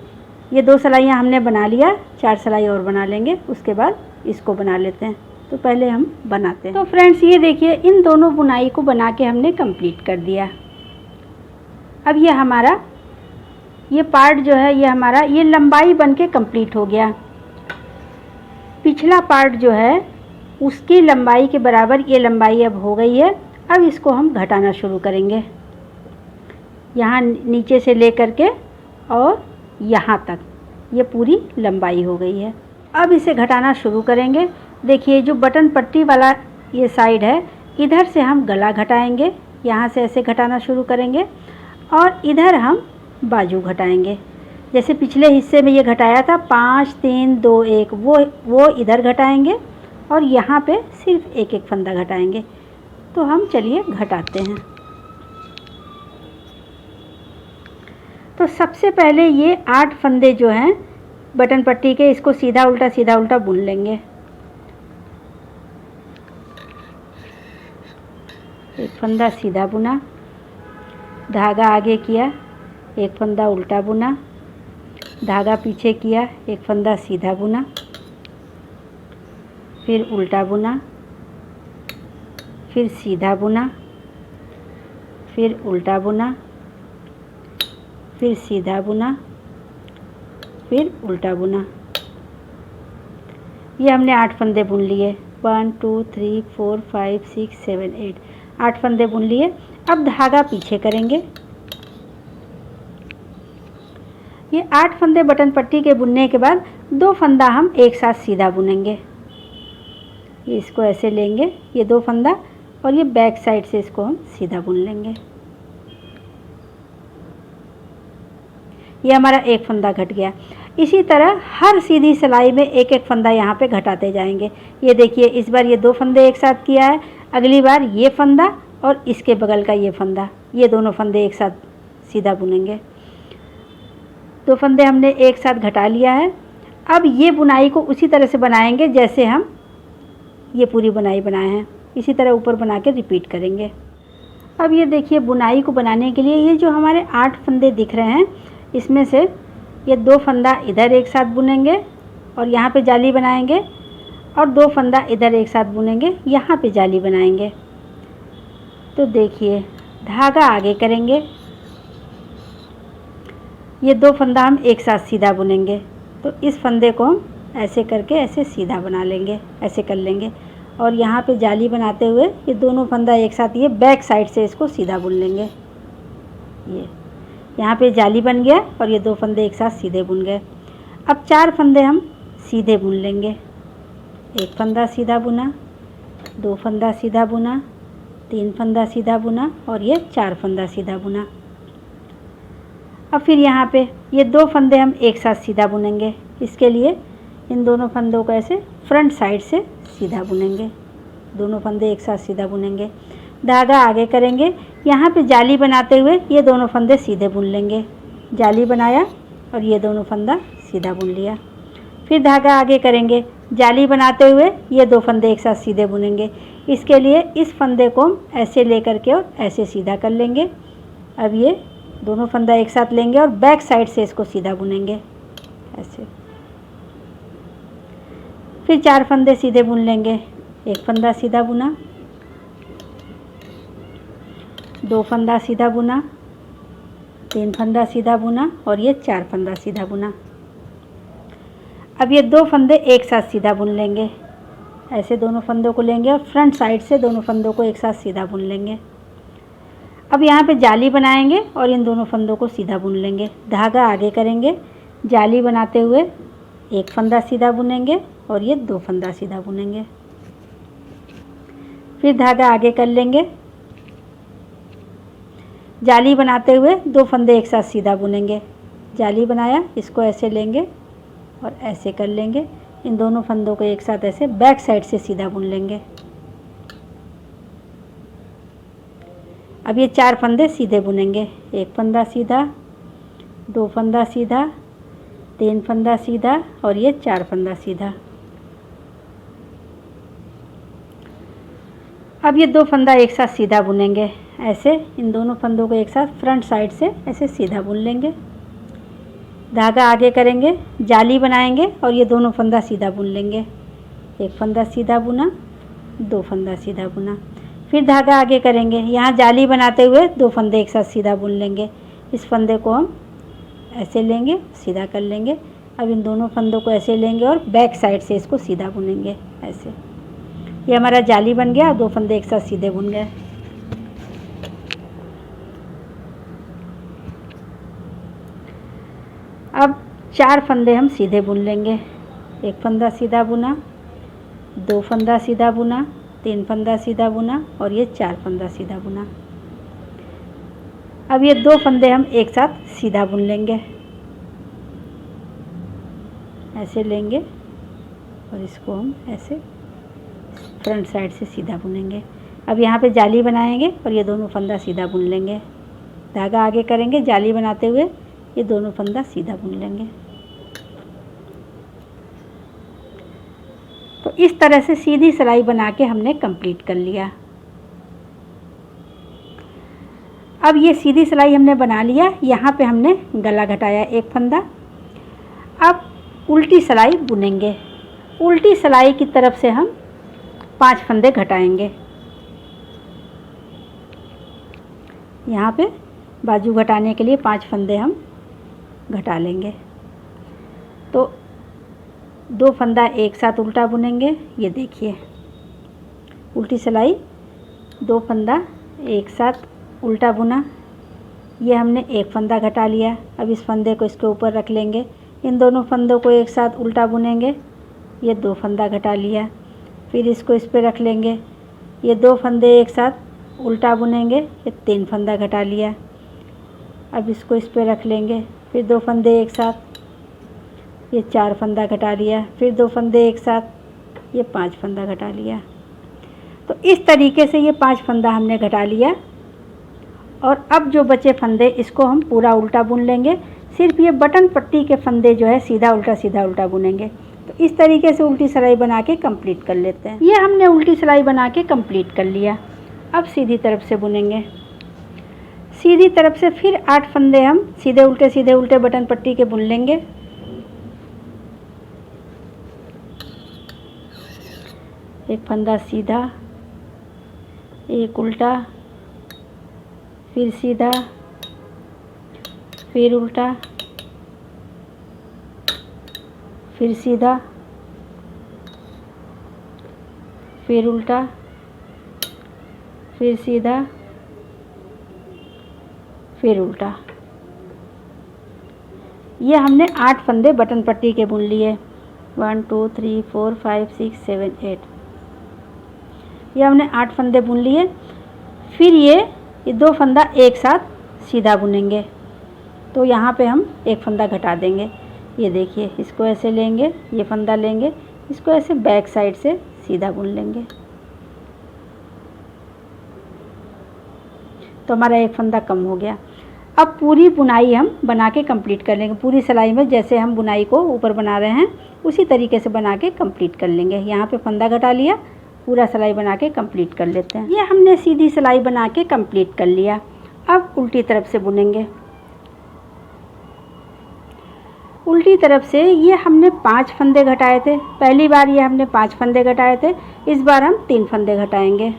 ये 2 सिलाइयाँ हमने बना लिया, 4 सिलाई और बना लेंगे, उसके बाद इसको बना लेते हैं। तो पहले हम बनाते हैं। तो फ्रेंड्स ये देखिए इन दोनों बुनाई को बना के हमने कंप्लीट कर दिया। अब ये हमारा ये पार्ट जो है ये हमारा ये लंबाई बन के कंप्लीट हो गया। पिछला पार्ट जो है उसकी लंबाई के बराबर ये लंबाई अब हो गई है। अब इसको हम घटाना शुरू करेंगे, यहाँ नीचे से ले करके और यहाँ तक ये पूरी लंबाई हो गई है। अब इसे घटाना शुरू करेंगे। देखिए जो बटन पट्टी वाला ये साइड है इधर से हम गला घटाएंगे, यहाँ से ऐसे घटाना शुरू करेंगे और इधर हम बाजू घटाएंगे। जैसे पिछले हिस्से में ये घटाया था 5 3 2 1 वो इधर घटाएंगे और यहाँ पे सिर्फ एक एक फंदा घटाएंगे। तो हम चलिए घटाते हैं। तो सबसे पहले ये 8 फंदे जो हैं बटन पट्टी के इसको सीधा उल्टा बुन लेंगे। एक फंदा सीधा बुना, धागा आगे किया, एक फंदा उल्टा बुना, धागा पीछे किया, एक फंदा सीधा बुना, फिर उल्टा बुना, फिर सीधा बुना, फिर उल्टा बुना, फिर सीधा बुना, फिर उल्टा बुना। ये हमने 8 फंदे बुन लिए। 1 2 3 4 5 6 7 8 8 फंदे बुन लिए। अब धागा पीछे करेंगे। ये 8 फंदे बटन पट्टी के बुनने के बाद 2 फंदा हम एक साथ सीधा बुनेंगे। ये इसको ऐसे लेंगे, ये 2 फंदा और ये बैक साइड से इसको हम सीधा बुन लेंगे। ये हमारा एक फंदा घट गया। इसी तरह हर सीधी सिलाई में एक एक फंदा यहाँ पे घटाते जाएंगे। ये देखिए इस बार ये 2 फंदे एक साथ किया है, अगली बार ये फंदा और इसके बगल का ये फंदा, ये दोनों फंदे एक साथ सीधा बुनेंगे। 2 फंदे हमने एक साथ घटा लिया है। अब ये बुनाई को उसी तरह से बनाएंगे जैसे हम ये पूरी बुनाई बनाए हैं, इसी तरह ऊपर बना के रिपीट करेंगे। अब ये देखिए बुनाई को बनाने के लिए ये जो हमारे 8 फंदे दिख रहे हैं इसमें से ये 2 फंदा इधर एक साथ बुनेंगे और यहाँ पे जाली बनाएंगे और 2 फंदा इधर एक साथ बुनेंगे, यहाँ पे जाली बनाएंगे। तो देखिए धागा आगे करेंगे, ये 2 फंदा हम एक साथ सीधा बुनेंगे। तो इस फंदे को हम ऐसे करके ऐसे सीधा बना लेंगे, ऐसे कर लेंगे और यहाँ पे जाली बनाते हुए ये दोनों फंदा एक साथ ये बैक साइड से इसको सीधा बुन लेंगे। ये यहाँ पे जाली बन गया और ये 2 फंदे एक साथ सीधे बुन गए। अब 4 फंदे हम सीधे बुन लेंगे। एक फंदा सीधा बुना, 2 फंदा सीधा बुना, 3 फंदा सीधा बुना और ये 4 फंदा सीधा बुना। अब फिर यहाँ पे ये 2 फंदे हम एक साथ सीधा बुनेंगे। इसके लिए इन दोनों फंदों को ऐसे फ्रंट साइड से सीधा बुनेंगे। दोनों फंदे एक साथ सीधा बुनेंगे। धागा आगे करेंगे, यहाँ पे जाली बनाते हुए ये दोनों फंदे सीधे बुन लेंगे। जाली बनाया और ये दोनों फंदा सीधा बुन लिया। फिर धागा आगे करेंगे, जाली बनाते हुए ये दो फंदे एक साथ सीधे बुनेंगे। इसके लिए इस फंदे को हम ऐसे लेकर के और ऐसे सीधा कर लेंगे। अब ये दोनों फंदा एक साथ लेंगे और बैक साइड से इसको सीधा बुनेंगे ऐसे। फिर 4 फंदे सीधे बुन लेंगे। एक फंदा सीधा बुना, 2 फंदा सीधा बुना, 3 फंदा सीधा बुना और ये 4 फंदा सीधा बुना। अब ये 2 फंदे एक साथ सीधा बुन लेंगे। ऐसे दोनों फंदों को लेंगे और फ्रंट साइड से दोनों फंदों को एक साथ सीधा बुन लेंगे। अब यहाँ पे जाली बनाएंगे और इन दोनों फंदों को सीधा बुन लेंगे। धागा आगे करेंगे, जाली बनाते हुए एक फंदा सीधा बुनेंगे और ये 2 फंदा सीधा बुनेंगे। फिर धागा आगे कर लेंगे, जाली बनाते हुए 2 फंदे एक साथ सीधा बुनेंगे। जाली बनाया, इसको ऐसे लेंगे और ऐसे कर लेंगे। इन दोनों फंदों को एक साथ ऐसे बैक साइड से सीधा बुन लेंगे। अब ये 4 फंदे सीधे बुनेंगे। एक फंदा सीधा, 2 फंदा सीधा, 3 फंदा सीधा और ये 4 फंदा सीधा। अब ये 2 फंदा एक साथ सीधा बुनेंगे। ऐसे इन दोनों फंदों को एक साथ फ्रंट साइड से ऐसे सीधा बुन लेंगे। धागा आगे करेंगे, जाली बनाएंगे और ये दोनों फंदा सीधा बुन लेंगे। एक फंदा सीधा बुना, 2 फंदा सीधा बुना। फिर धागा आगे करेंगे, यहाँ जाली बनाते हुए 2 फंदे एक साथ सीधा बुन लेंगे। इस फंदे को हम ऐसे लेंगे, सीधा कर लेंगे। अब इन दोनों फंदों को ऐसे लेंगे और बैक साइड से इसको सीधा बुनेंगे ऐसे। ये हमारा जाली बन गया, 2 फंदे एक साथ सीधे बुन गए। अब 4 फंदे हम सीधे बुन लेंगे। एक फंदा सीधा बुना, 2 फंदा सीधा बुना, 3 फंदा सीधा बुना और ये 4 फंदा सीधा बुना। अब ये 2 फंदे हम एक साथ सीधा बुन लेंगे। ऐसे लेंगे और इसको हम ऐसे फ्रंट साइड से सीधा बुनेंगे। अब यहाँ पे जाली बनाएंगे और ये दोनों फंदा सीधा बुन लेंगे। धागा आगे करेंगे, जाली बनाते हुए ये दोनों फंदा सीधा बुन लेंगे। तो इस तरह से सीधी सिलाई बना के हमने कंप्लीट कर लिया। अब ये सीधी सिलाई हमने बना लिया। यहाँ पे हमने गला घटाया एक फंदा। अब उल्टी सिलाई बुनेंगे। उल्टी सिलाई की तरफ से हम 5 फंदे घटाएंगे। यहाँ पे बाजू घटाने के लिए 5 फंदे हम घटा लेंगे। तो 2 फंदा एक साथ उल्टा बुनेंगे। ये देखिए उल्टी सिलाई, 2 फंदा एक साथ उल्टा बुना। ये हमने एक फंदा घटा लिया। अब इस फंदे को इसके ऊपर रख लेंगे। इन दोनों फंदों को एक साथ उल्टा बुनेंगे। ये 2 फंदा घटा लिया। फिर इसको इस पर रख लेंगे। ये 2 फंदे एक साथ उल्टा बुनेंगे। ये 3 फंदा घटा लिया। अब इसको इस पर रख लेंगे। फिर 2 फंदे एक साथ, ये 4 फंदा घटा लिया। फिर 2 फंदे एक साथ, ये 5 फंदा घटा लिया। तो इस तरीके से ये 5 फंदा हमने घटा लिया। और अब जो बचे फंदे इसको हम पूरा उल्टा बुन लेंगे। सिर्फ ये बटन पट्टी के फंदे जो है सीधा उल्टा बुनेंगे। तो इस तरीके से उल्टी सिलाई बना के कंप्लीट कर लेते हैं। ये हमने उल्टी सिलाई बना के कंप्लीट कर लिया। अब सीधी तरफ से बुनेंगे। सीधी तरफ से फिर 8 फंदे हम सीधे उल्टे बटन पट्टी के बुन लेंगे। एक फंदा सीधा, एक उल्टा, फिर सीधा, फिर उल्टा, फिर सीधा, फिर उल्टा, फिर सीधा, फिर उल्टा। ये हमने 8 फंदे बटन पट्टी के बुन लिए। 1 2 3 4 5 6 7 8। ये हमने 8 फंदे बुन लिए। फिर ये 2 फंदा एक साथ सीधा बुनेंगे। तो यहाँ पे हम एक फंदा घटा देंगे। ये देखिए, इसको ऐसे लेंगे, ये फंदा लेंगे, इसको ऐसे बैक साइड से सीधा बुन लेंगे। तो हमारा एक फंदा कम हो गया। अब पूरी बुनाई हम बना के कंप्लीट कर लेंगे। पूरी सिलाई में जैसे हम बुनाई को ऊपर बना रहे हैं उसी तरीके से बना के कंप्लीट कर लेंगे। यहाँ पे फंदा घटा लिया, पूरा सिलाई बना के कंप्लीट कर लेते हैं। ये हमने सीधी सिलाई बना के कंप्लीट कर लिया। अब उल्टी तरफ से बुनेंगे। उल्टी तरफ से ये हमने 5 फंदे घटाए थे। पहली बार ये हमने 5 फंदे घटाए थे, इस बार हम 3 फंदे घटाएंगे।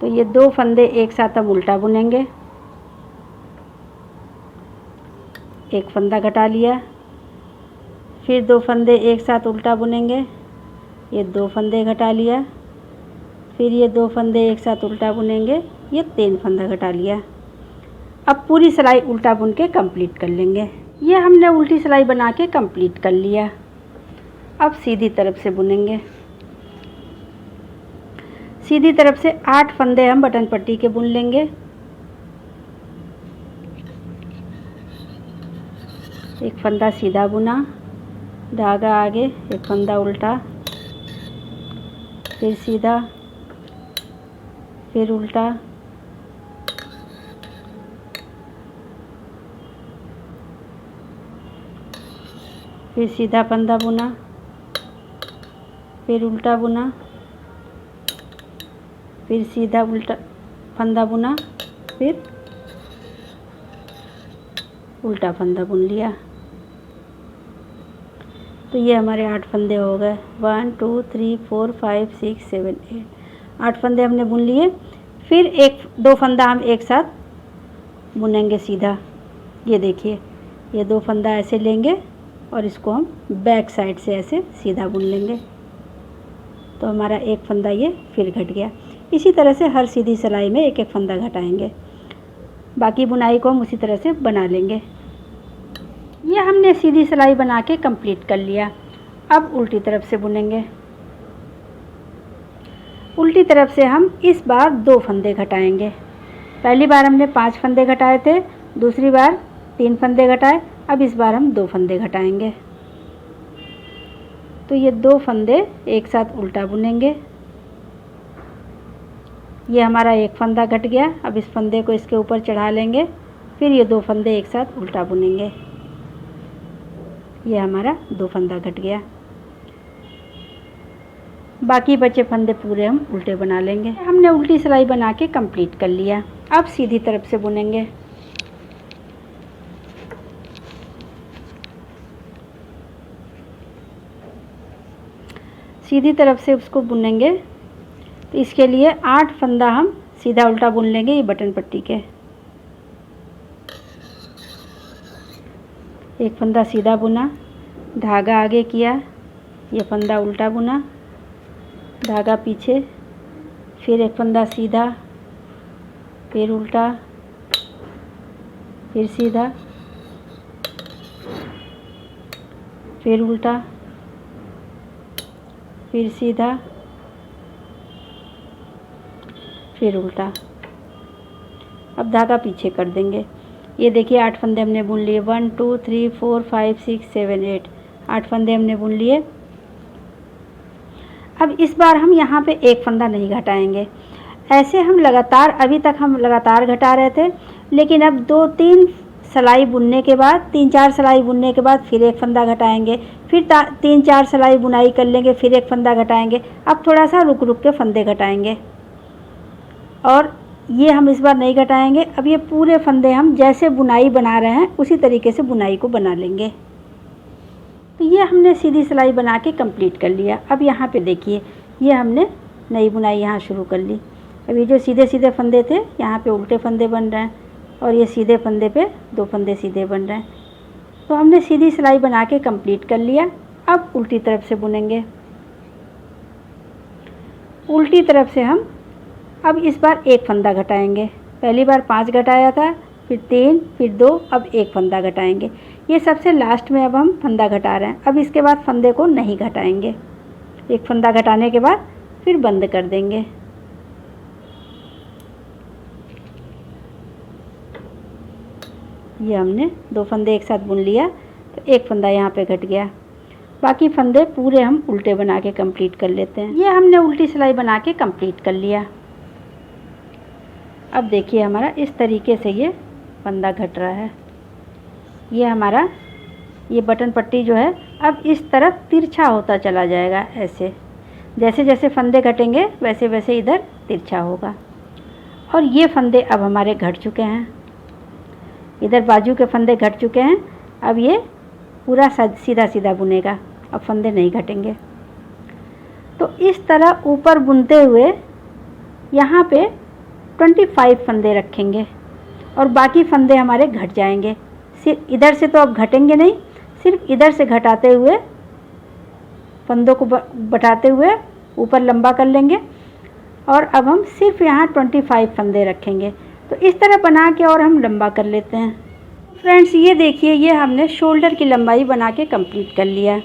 तो ये 2 फंदे एक साथ हम उल्टा बुनेंगे। एक फंदा घटा लिया, फिर 2 फंदे एक साथ उल्टा बुनेंगे। ये 2 फंदे घटा लिया, फिर ये 2 फंदे एक साथ उल्टा बुनेंगे। ये 3 फंदा घटा लिया। अब पूरी सिलाई उल्टा बुन के कंप्लीट कर लेंगे। ये हमने उल्टी सिलाई बना के कंप्लीट कर लिया। अब सीधी तरफ से बुनेंगे। सीधी तरफ से 8 फंदे हम बटन पट्टी के बुन लेंगे। एक फंदा सीधा बुना, धागा आगे, एक फंदा उल्टा, फिर सीधा, फिर उल्टा, फिर सीधा फंदा बुना, फिर उल्टा बुना, फिर सीधा उल्टा फंदा बुना, फिर उल्टा फंदा बुन लिया। तो ये हमारे 8 फंदे हो गए। 1 2 3 4 5 6 7 8 8 फंदे हमने बुन लिए। फिर 1-2 फंदा हम एक साथ बुनेंगे सीधा। ये देखिए, ये 2 फंदा ऐसे लेंगे और इसको हम बैक साइड से ऐसे सीधा बुन लेंगे। तो हमारा एक फंदा ये फिर घट गया। इसी तरह से हर सीधी सिलाई में एक एक फंदा घटाएंगे। बाकी बुनाई को हम उसी तरह से बना लेंगे। ये हमने सीधी सिलाई बना के कंप्लीट कर लिया। अब उल्टी तरफ से बुनेंगे। उल्टी तरफ से हम इस बार 2 फंदे घटाएंगे। पहली बार हमने 5 फंदे घटाए थे, दूसरी बार 3 फंदे घटाए। अब इस बार हम 2 फंदे घटाएंगे। तो ये 2 फंदे एक साथ उल्टा बुनेंगे। ये हमारा एक फंदा घट गया। अब इस फंदे को इसके ऊपर चढ़ा लेंगे, फिर ये 2 फंदे एक साथ उल्टा बुनेंगे। ये हमारा 2 फंदा घट गया। बाकी बचे फंदे पूरे हम उल्टे बना लेंगे। हमने उल्टी सिलाई बना के कंप्लीट कर लिया। अब सीधी तरफ से बुनेंगे। सीधी तरफ से उसको बुनेंगे। तो इसके लिए 8 फंदा हम सीधा उल्टा बुन लेंगे। ये बटन पट्टी के एक फंदा सीधा बुना, धागा आगे किया, ये फंदा उल्टा बुना, धागा पीछे, फिर एक फंदा सीधा, फिर उल्टा, फिर सीधा, फिर उल्टा, फिर सीधा, फिर उल्टा। अब धागा पीछे कर देंगे। ये देखिए 8 फंदे हमने बुन लिए। 1 2 3 4 5 6 7 8 8 फंदे हमने बुन लिए। अब इस बार हम यहाँ पे एक फंदा नहीं घटाएंगे। ऐसे हम लगातार, अभी तक हम लगातार घटा रहे थे, लेकिन अब 2-3 सिलाई बुनने के बाद, 3-4 सिलाई बुनने के बाद फिर एक फंदा घटाएंगे, फिर 3-4 सिलाई बुनाई कर लेंगे, फिर एक फंदा घटाएंगे। अब थोड़ा सा रुक रुक के फंदे घटाएंगे। और ये हम इस बार नहीं घटाएंगे। अब ये पूरे फंदे हम जैसे बुनाई बना रहे हैं उसी तरीके से बुनाई को बना लेंगे। तो ये हमने सीधी सिलाई बना के कंप्लीट कर लिया। अब यहाँ पे देखिए, ये हमने नई बुनाई यहाँ शुरू कर ली। अब ये जो सीधे सीधे फंदे थे, यहाँ पे उल्टे फंदे बन रहे हैं, और ये सीधे फंदे पे 2 फंदे सीधे बन रहे हैं। तो हमने सीधी सिलाई बना के कंप्लीट कर लिया। अब उल्टी तरफ से बुनेंगे। उल्टी तरफ से हम अब इस बार एक फंदा घटाएंगे। पहली बार 5 घटाया था, फिर 3, फिर 2, अब एक फंदा घटाएंगे। ये सबसे लास्ट में अब हम फंदा घटा रहे हैं। अब इसके बाद फंदे को नहीं घटाएंगे। एक फंदा घटाने के बाद फिर बंद कर देंगे। ये हमने 2 फंदे एक साथ बुन लिया, तो एक फंदा यहाँ पे घट गया। बाकी फंदे पूरे हम उल्टे बना के कंप्लीट कर लेते हैं। ये हमने उल्टी सिलाई बना के कंप्लीट कर लिया। अब देखिए हमारा इस तरीके से ये फंदा घट रहा है। ये हमारा ये बटन पट्टी जो है अब इस तरफ तिरछा होता चला जाएगा। ऐसे जैसे जैसे फंदे घटेंगे वैसे वैसे इधर तिरछा होगा। और ये फंदे अब हमारे घट चुके हैं। इधर बाजू के फंदे घट चुके हैं। अब ये पूरा सीधा सीधा बुनेगा, अब फंदे नहीं घटेंगे। तो इस तरह ऊपर बुनते हुए यहाँ पे 25 फंदे रखेंगे और बाकी फंदे हमारे घट जाएंगे। सिर्फ इधर से तो अब घटेंगे नहीं, सिर्फ इधर से घटाते हुए फंदों को बढ़ाते हुए ऊपर लंबा कर लेंगे। और अब हम सिर्फ यहाँ 25 फंदे रखेंगे। तो इस तरह बना के और हम लंबा कर लेते हैं। फ्रेंड्स ये देखिए, ये हमने शोल्डर की लंबाई बना के कंप्लीट कर लिया।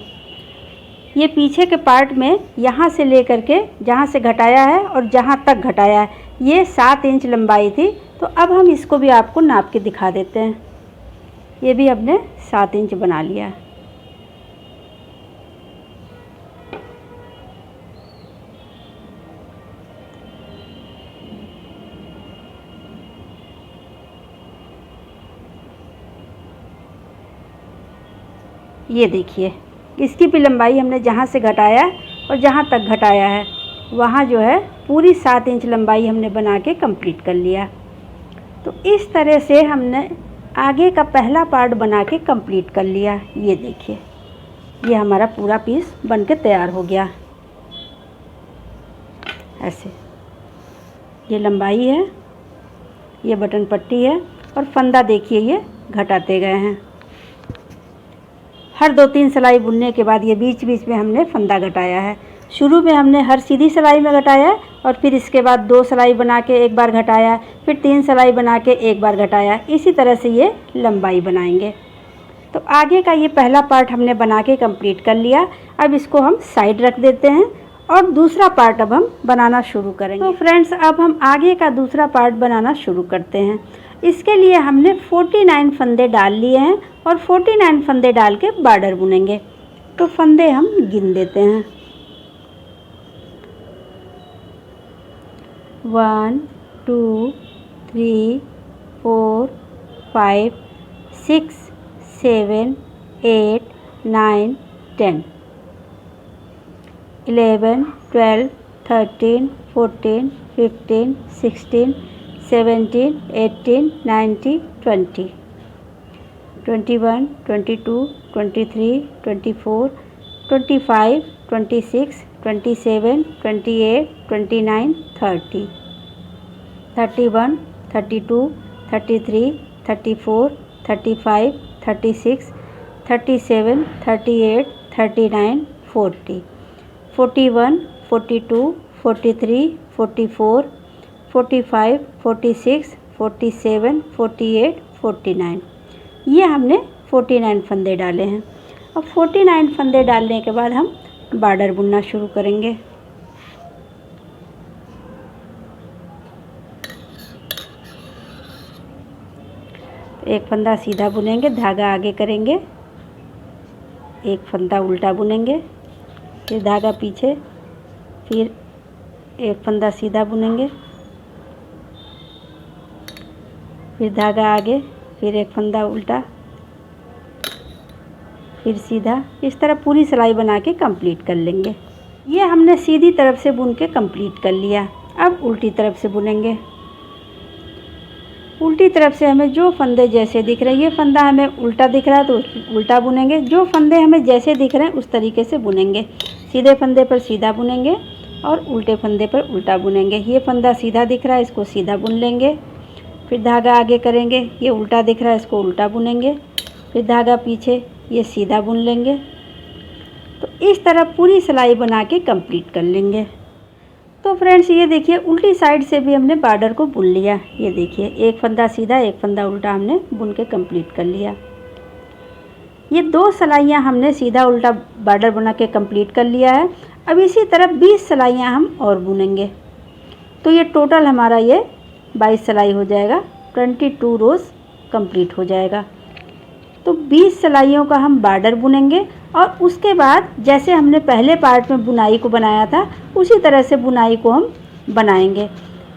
ये पीछे के पार्ट में यहाँ से लेकर के जहाँ से घटाया है और जहाँ तक घटाया है ये 7 इंच लंबाई थी। तो अब हम इसको भी आपको नाप के दिखा देते हैं। ये भी हमने 7 इंच बना लिया। ये देखिए, इसकी भी लंबाई हमने जहाँ से घटाया और जहाँ तक घटाया है वहाँ जो है पूरी 7 इंच लंबाई हमने बना के कंप्लीट कर लिया। तो इस तरह से हमने आगे का पहला पार्ट बना के कंप्लीट कर लिया। ये देखिए, ये हमारा पूरा पीस बन के तैयार हो गया। ऐसे ये लंबाई है, ये बटन पट्टी है और फंदा देखिए ये घटाते गए हैं। हर 2-3 सिलाई बुनने के बाद ये बीच बीच में हमने फंदा घटाया है। शुरू में हमने हर सीधी सिलाई में घटाया है और फिर इसके बाद 2 सिलाई बना के एक बार घटाया, फिर 3 सिलाई बना के एक बार घटाया। इसी तरह से ये लंबाई बनाएंगे। तो आगे का ये पहला पार्ट हमने बना के कंप्लीट कर लिया। अब इसको हम साइड रख देते हैं और दूसरा पार्ट अब हम बनाना शुरू करेंगे। तो फ्रेंड्स अब हम आगे का दूसरा पार्ट बनाना शुरू करते हैं। इसके लिए हमने 49 फंदे डाल लिए हैं और 49 फंदे डाल के बॉर्डर बुनेंगे। तो फंदे हम गिन देते हैं। 1 2 3 4 5 6 7 8 9 10 11 12 13 14 15 16 17 18 19 20 21 22 23 24 25 26 27 28 29 30 31 32 33 34 35 36 37 38 39 40 41 42 43 44 45 46 47 48 49 ये हमने 49 फंदे डाले हैं। अब 49 फंदे डालने के बाद हम बॉर्डर बुनना शुरू करेंगे। एक फंदा सीधा बुनेंगे, धागा आगे करेंगे, एक फंदा उल्टा बुनेंगे, फिर धागा पीछे, फिर एक फंदा सीधा बुनेंगे, फिर धागा आगे, फिर एक फंदा उल्टा, फिर सीधा। इस तरह पूरी सिलाई बना के कंप्लीट कर लेंगे। ये हमने सीधी तरफ से बुन के कंप्लीट कर लिया। अब उल्टी तरफ से बुनेंगे। उल्टी तरफ से हमें जो फंदे जैसे दिख रहे हैं, ये फंदा हमें उल्टा दिख रहा है तो उल्टा बुनेंगे। जो फंदे हमें जैसे दिख रहे हैं उस तरीके से बुनेंगे। सीधे फंदे पर सीधा बुनेंगे और उल्टे फंदे पर उल्टा बुनेंगे। ये फंदा सीधा दिख रहा है, इसको सीधा बुन लेंगे, फिर धागा आगे करेंगे। ये उल्टा दिख रहा है, इसको उल्टा बुनेंगे, फिर धागा पीछे, ये सीधा बुन लेंगे। तो इस तरह पूरी सिलाई बना के कंप्लीट कर लेंगे। तो फ्रेंड्स ये देखिए, उल्टी साइड से भी हमने बॉर्डर को बुन लिया। ये देखिए, एक फंदा सीधा एक फंदा उल्टा हमने बुन के कंप्लीट कर लिया। ये 2 सिलाइयाँ हमने सीधा उल्टा बॉर्डर बना के कंप्लीट कर लिया है। अब इसी तरह 20 सिलाइयाँ हम और बुनेंगे। तो ये टोटल हमारा ये 22 सिलाई हो जाएगा। 22 रोज़ कंप्लीट हो जाएगा। तो 20 सिलाइयों का हम बॉर्डर बुनेंगे और उसके बाद जैसे हमने पहले पार्ट में बुनाई को बनाया था उसी तरह से बुनाई को हम बनाएंगे।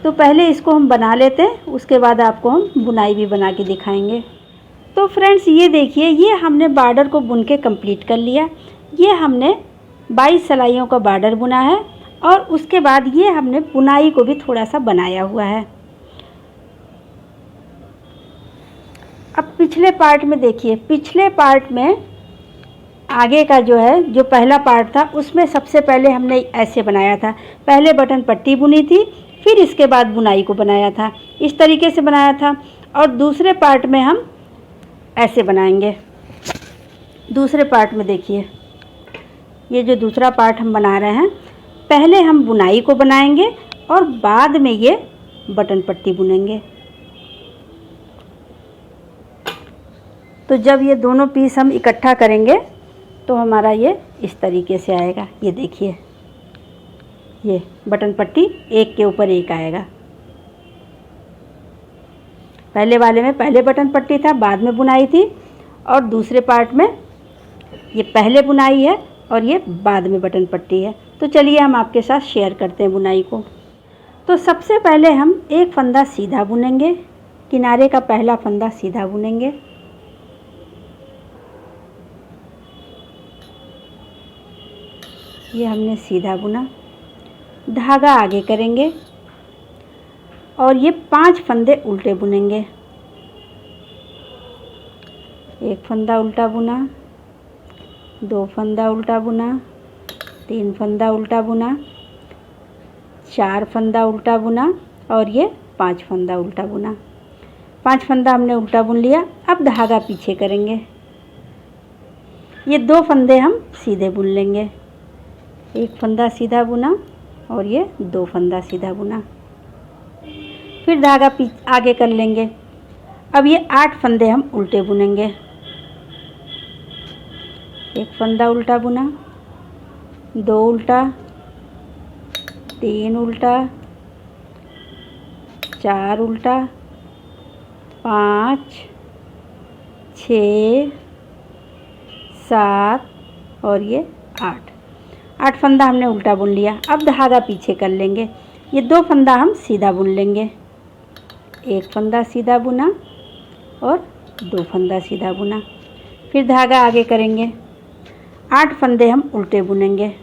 तो पहले इसको हम बना लेते हैं, उसके बाद आपको हम बुनाई भी बना के दिखाएंगे। तो फ्रेंड्स ये देखिए, ये हमने बॉर्डर को बुन के कंप्लीट कर लिया। ये हमने 22 सिलाइयों का बॉर्डर बुना है और उसके बाद ये हमने बुनाई को भी थोड़ा सा बनाया हुआ है। अब पिछले पार्ट में देखिए, पिछले पार्ट में आगे का जो है, जो पहला पार्ट था उसमें सबसे पहले हमने ऐसे बनाया था। पहले बटन पट्टी बुनी थी, फिर इसके बाद बुनाई को बनाया था, इस तरीके से बनाया था। और दूसरे पार्ट में हम ऐसे बनाएंगे। दूसरे पार्ट में देखिए, ये जो दूसरा पार्ट हम बना रहे हैं, पहले हम बुनाई को बनाएंगे और बाद में ये बटन पट्टी बुनेंगे। तो जब ये दोनों पीस हम इकट्ठा करेंगे तो हमारा ये इस तरीके से आएगा। ये देखिए, ये बटन पट्टी एक के ऊपर एक आएगा। पहले वाले में पहले बटन पट्टी था, बाद में बुनाई थी, और दूसरे पार्ट में ये पहले बुनाई है और ये बाद में बटन पट्टी है। तो चलिए हम आपके साथ शेयर करते हैं बुनाई को। तो सबसे पहले हम एक फंदा सीधा बुनेंगे, किनारे का पहला फंदा सीधा बुनेंगे। ये हमने सीधा बुना, धागा आगे करेंगे और ये 5 फंदे उल्टे बुनेंगे। एक फंदा उल्टा बुना, 2 फंदा उल्टा बुना, 3 फंदा उल्टा बुना, 4 फंदा उल्टा बुना और ये 5 फंदा उल्टा बुना। 5 फंदा हमने उल्टा बुन लिया। अब धागा पीछे करेंगे। ये 2 फंदे हम सीधे बुन लेंगे। एक फंदा सीधा बुना और ये 2 फंदा सीधा बुना। फिर धागा आगे कर लेंगे। अब ये 8 फंदे हम उल्टे बुनेंगे। एक फंदा उल्टा बुना, 2 उल्टा, 3 उल्टा, 4 उल्टा, 5, 6, 7 और ये 8 फंदा हमने उल्टा बुन लिया। अब धागा पीछे कर लेंगे। ये 2 फंदा हम सीधा बुन लेंगे। एक फंदा सीधा बुना और 2 फंदा सीधा बुना। फिर धागा आगे करेंगे। 8 फंदे हम उल्टे बुनेंगे।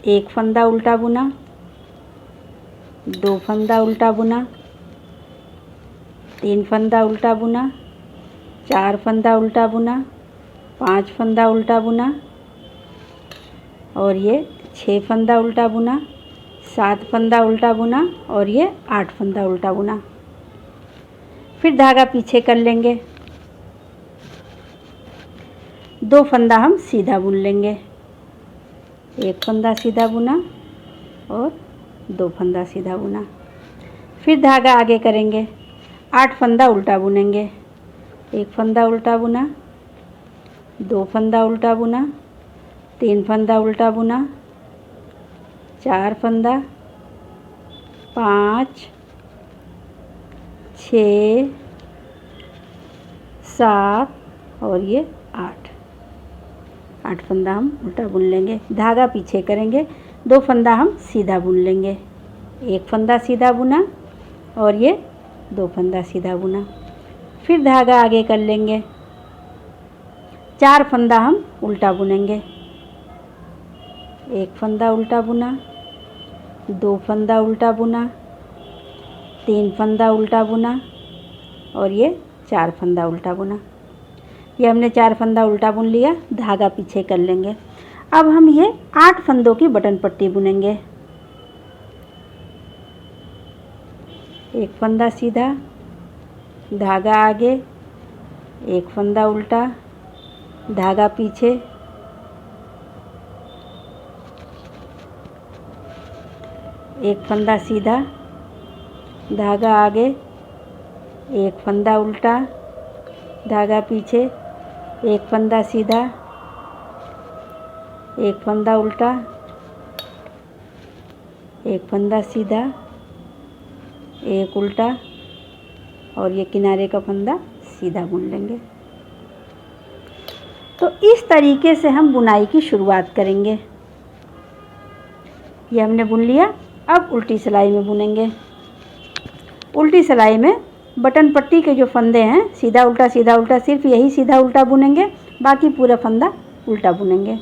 एक फंदा उल्टा बुना, 2 फंदा उल्टा बुना, 3 फंदा उल्टा बुना, 4 फंदा उल्टा बुना, 5 फंदा उल्टा बुना और ये 6 फंदा उल्टा बुना, 7 फंदा उल्टा बुना और ये 8 फंदा उल्टा बुना। फिर धागा पीछे कर लेंगे। 2 फंदा हम सीधा बुन लेंगे। एक फंदा सीधा बुना और 2 फंदा सीधा बुना। फिर धागा आगे करेंगे। 8 फंदा उल्टा बुनेंगे। एक फंदा उल्टा बुना, 2 फंदा उल्टा बुना, 3 फंदा उल्टा बुना, 4 फंदा, 5, 6, 7 और ये 8 फंदा हम उल्टा बुन लेंगे। धागा पीछे करेंगे। 2 फंदा हम सीधा बुन लेंगे। एक फंदा सीधा बुना और ये 2 फंदा सीधा बुना। फिर धागा आगे कर लेंगे। 4 फंदा हम उल्टा बुनेंगे। एक फंदा उल्टा बुना, 2 फंदा उल्टा बुना, 3 फंदा उल्टा बुना और ये 4 फंदा उल्टा बुना। ये हमने 4 फंदा उल्टा बुन लिया। धागा पीछे कर लेंगे। अब हम ये 8 फंदों की बटन पट्टी बुनेंगे। एक फंदा सीधा, धागा आगे, एक फंदा उल्टा, धागा पीछे, एक फंदा सीधा, धागा आगे, एक फंदा उल्टा, धागा पीछे, एक फंदा सीधा, एक फंदा उल्टा, एक फंदा सीधा, एक उल्टा और ये किनारे का फंदा सीधा बुन लेंगे। तो इस तरीके से हम बुनाई की शुरुआत करेंगे। ये हमने बुन लिया। अब उल्टी सिलाई में बुनेंगे। उल्टी सिलाई में बटन पट्टी के जो फंदे हैं, सीधा उल्टा सिर्फ यही सीधा उल्टा बुनेंगे, बाकी पूरा फंदा उल्टा बुनेंगे।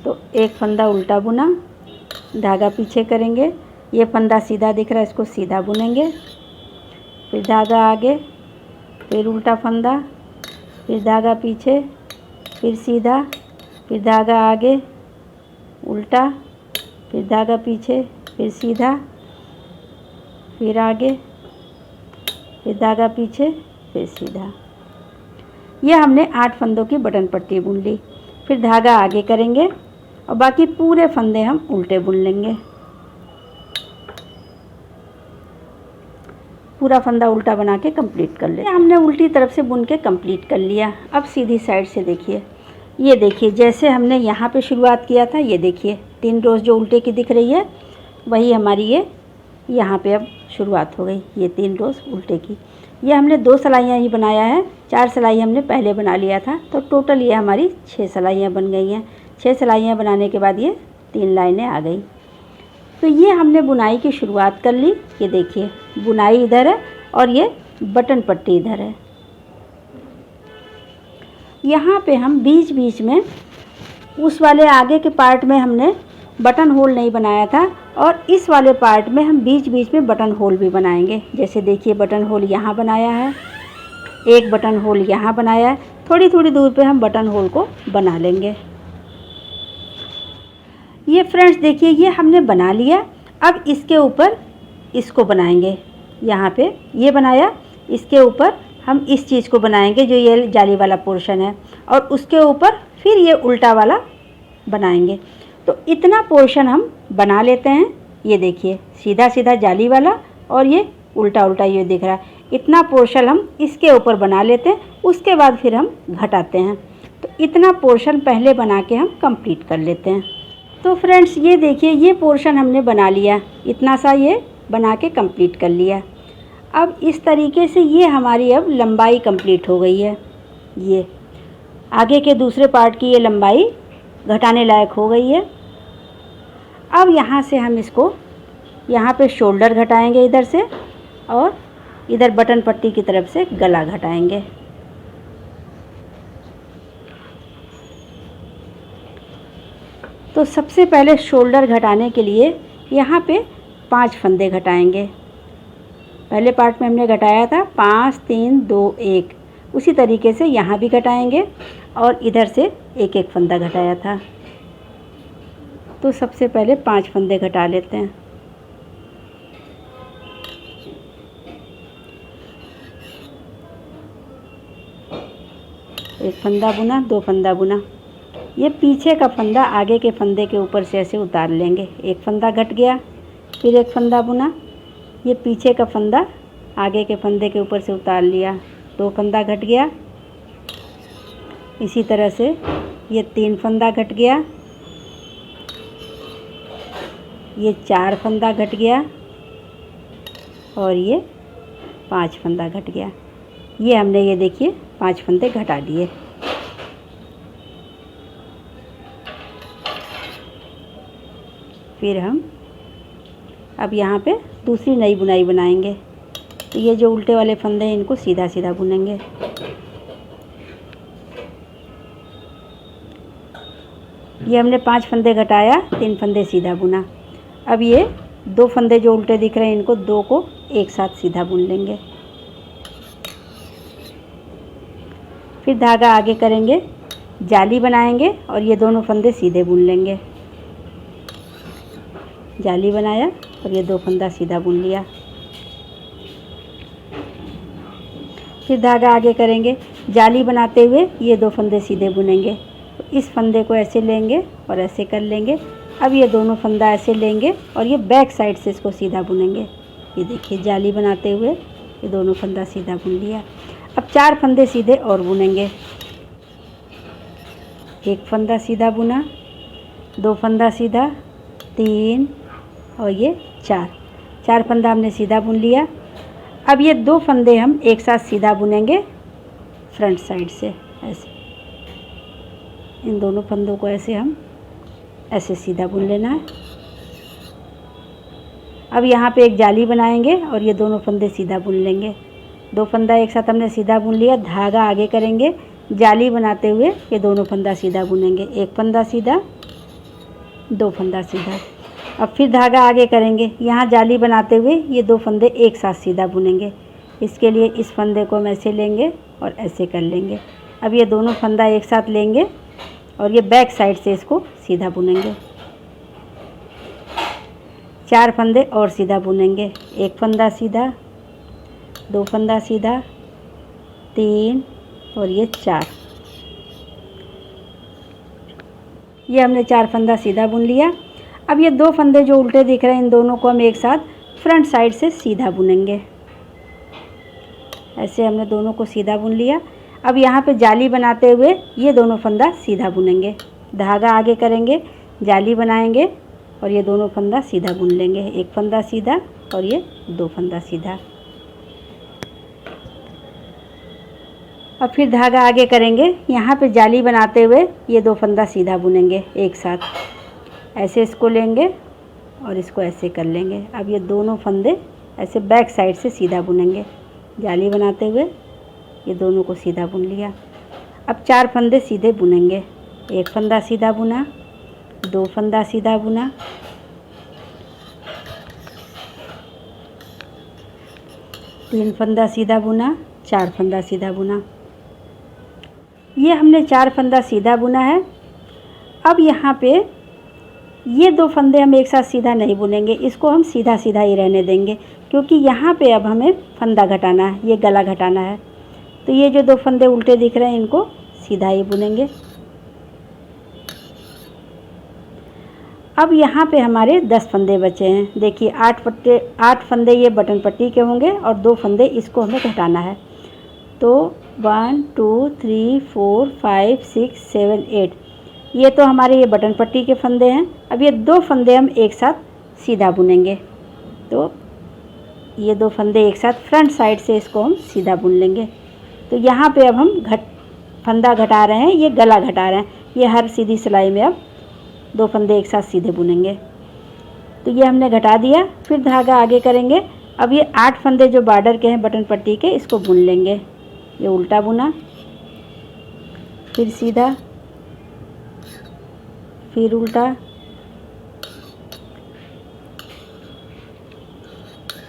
तो एक फंदा उल्टा बुना, धागा पीछे करेंगे, ये फंदा सीधा दिख रहा है, इसको सीधा बुनेंगे, फिर धागा आगे, फिर उल्टा फंदा, फिर धागा पीछे, फिर सीधा, फिर धागा आगे, उल्टा, फिर धागा पीछे, फिर सीधा, फिर आगे, फिर धागा पीछे, फिर सीधा। यह हमने 8 फंदों की बटन पट्टी बुन ली। फिर धागा आगे करेंगे और बाकी पूरे फंदे हम उल्टे बुन लेंगे। पूरा फंदा उल्टा बना के कंप्लीट कर लेते हैं। हमने उल्टी तरफ से बुन के कंप्लीट कर लिया। अब सीधी साइड से देखिए, ये देखिए जैसे हमने यहाँ पे शुरुआत किया था, ये देखिए 3 रोज़ जो उल्टे की दिख रही है, वही हमारी ये यहाँ पे अब शुरुआत हो गई। ये 3 रोज़ उल्टे की। ये हमने 2 सिलाइयाँ ही बनाया है, 4 सिलाई हमने पहले बना लिया था, तो टोटल ये हमारी 6 सिलाइयाँ बन गई हैं। 6 सिलाइयाँ बनाने के बाद ये 3 लाइनें आ गई। तो ये हमने बुनाई की शुरुआत कर ली। ये देखिए बुनाई इधर है और ये बटन पट्टी इधर है। यहाँ पे हम बीच बीच में उस वाले आगे के पार्ट में हमने बटन होल नहीं बनाया था, और इस वाले पार्ट में हम बीच बीच में बटन होल भी बनाएंगे। जैसे देखिए बटन होल यहाँ बनाया है, एक बटन होल यहाँ बनाया है, थोड़ी थोड़ी दूर पे हम बटन होल को बना लेंगे। ये फ्रेंड्स देखिए ये हमने बना लिया। अब इसके ऊपर इसको बनाएंगे। यहाँ पे ये बनाया, इसके ऊपर हम इस चीज़ को बनाएंगे जो ये जाली वाला पोर्शन है, और उसके ऊपर फिर ये उल्टा वाला बनाएंगे। तो इतना पोर्शन हम बना लेते हैं। ये देखिए सीधा सीधा जाली वाला और ये उल्टा उल्टा ये दिख रहा है। इतना पोर्शन हम इसके ऊपर बना लेते हैं, उसके बाद फिर हम घटाते हैं। तो इतना पोर्शन पहले बना के हम कंप्लीट कर लेते हैं। तो फ्रेंड्स ये देखिए ये पोर्शन हमने बना लिया, इतना सा ये बना के कंप्लीट कर लिया। अब इस तरीके से ये हमारी अब लंबाई कंप्लीट हो गई है। ये आगे के दूसरे पार्ट की ये लंबाई घटाने लायक हो गई है। अब यहाँ से हम इसको यहाँ पे शोल्डर घटाएंगे इधर से, और इधर बटन पट्टी की तरफ से गला घटाएंगे। तो सबसे पहले शोल्डर घटाने के लिए यहाँ पे 5 फंदे घटाएंगे। पहले पार्ट में हमने घटाया था 5 3 2 1, उसी तरीके से यहाँ भी घटाएंगे और इधर से एक एक फंदा घटाया था। तो सबसे पहले 5 फंदे घटा लेते हैं। एक फंदा बुना, 2 फंदा बुना। ये पीछे का फंदा आगे के फंदे के ऊपर से ऐसे उतार लेंगे। एक फंदा घट गया, फिर एक फंदा बुना, ये पीछे का फंदा आगे के फंदे के ऊपर से उतार लिया, 2 फंदा घट गया। इसी तरह से ये 3 फंदा घट गया, ये 4 फंदा घट गया, और ये 5 फंदा घट गया। ये हमने ये देखिए 5 फंदे घटा दिए। फिर हम अब यहाँ पे दूसरी नई बुनाई बनाएंगे। तो ये जो उल्टे वाले फंदे हैं इनको सीधा सीधा बुनेंगे। ये हमने 5 फंदे घटाया, 3 फंदे सीधा बुना। अब ये 2 फंदे जो उल्टे दिख रहे हैं इनको 2 को एक साथ सीधा बुन लेंगे। फिर धागा आगे करेंगे, जाली बनाएंगे और ये दोनों फंदे सीधे बुन लेंगे। जाली बनाया और ये 2 फंदा सीधा बुन लिया। फिर धागा आगे करेंगे, जाली बनाते हुए ये 2 फंदे सीधे बुनेंगे। तो इस फंदे को ऐसे लेंगे और ऐसे कर लेंगे। अब ये दोनों फंदा ऐसे लेंगे और ये बैक साइड से इसको सीधा बुनेंगे। ये देखिए जाली बनाते हुए ये दोनों फंदा सीधा बुन लिया। अब 4 फंदे सीधे और बुनेंगे। एक फंदा सीधा बुना, 2 फंदा सीधा, 3 और ये 4 फंदा हमने सीधा बुन लिया। अब ये 2 फंदे हम एक साथ सीधा बुनेंगे फ्रंट साइड से ऐसे। इन दोनों फंदों को ऐसे हम ऐसे सीधा बुन लेना है। अब यहाँ पे एक जाली बनाएंगे और ये दोनों फंदे सीधा बुन लेंगे। 2 फंदा एक साथ हमने सीधा बुन लिया, धागा आगे करेंगे, जाली बनाते हुए ये दोनों फंदा सीधा बुनेंगे। 1 फंदा सीधा, 2 फंदा सीधा। अब फिर धागा आगे करेंगे, यहाँ जाली बनाते हुए ये 2 फंदे एक साथ सीधा बुनेंगे। इसके लिए इस फंदे को हम ऐसे लेंगे और ऐसे कर लेंगे। अब ये दोनों फंदा एक साथ लेंगे और ये बैक साइड से इसको सीधा बुनेंगे। 4 फंदे और सीधा बुनेंगे। 1 फंदा सीधा, 2 फंदा सीधा, 3 और ये 4। ये हमने 4 फंदा सीधा बुन लिया। अब ये 2 फंदे जो उल्टे दिख रहे हैं, इन दोनों को हम एक साथ फ्रंट साइड से सीधा बुनेंगे। ऐसे हमने दोनों को सीधा बुन लिया। अब यहाँ पे जाली बनाते हुए ये दोनों फंदा सीधा बुनेंगे। धागा आगे करेंगे, जाली बनाएंगे और ये दोनों फंदा सीधा बुन लेंगे। 1 फंदा सीधा और ये 2 फंदा सीधा। अब फिर धागा आगे करेंगे, यहाँ पे जाली बनाते हुए ये 2 फंदा सीधा बुनेंगे एक साथ। ऐसे इसको लेंगे और इसको ऐसे कर लेंगे। अब ये दोनों फंदे ऐसे बैक साइड से सीधा बुनेंगे। जाली बनाते हुए ये दोनों को सीधा बुन लिया। अब 4 फंदे सीधे बुनेंगे। 1 फंदा सीधा बुना, 2 फंदा सीधा बुना, 3 फंदा सीधा बुना, 4 फंदा सीधा बुना। ये हमने 4 फंदा सीधा बुना है। अब यहाँ पे ये 2 फंदे हम एक साथ सीधा नहीं बुनेंगे, इसको हम सीधा सीधा ही रहने देंगे, क्योंकि यहाँ पे अब हमें फंदा घटाना है, ये गला घटाना है। तो ये जो 2 फंदे उल्टे दिख रहे हैं, इनको सीधा ही बुनेंगे। अब यहाँ पे हमारे 10 फंदे बचे हैं। देखिए 8 फंदे ये बटन पट्टी के होंगे और 2 फंदे इसको हमें घटाना है। तो 1 2 3 4 5 6 7 8 ये तो हमारे ये बटन पट्टी के फंदे हैं। अब ये 2 फंदे हम एक साथ सीधा बुनेंगे। तो ये 2 फंदे एक साथ फ्रंट साइड से इसको हम सीधा बुन लेंगे। तो यहाँ पे अब हम फंदा घटा रहे हैं, ये गला घटा रहे हैं। ये हर सीधी सिलाई में अब 2 फंदे एक साथ सीधे बुनेंगे। तो ये हमने घटा दिया। फिर धागा आगे करेंगे। अब ये 8 फंदे जो बॉर्डर के हैं बटन पट्टी के, इसको बुन लेंगे। ये उल्टा बुना, फिर सीधा, फिर उल्टा,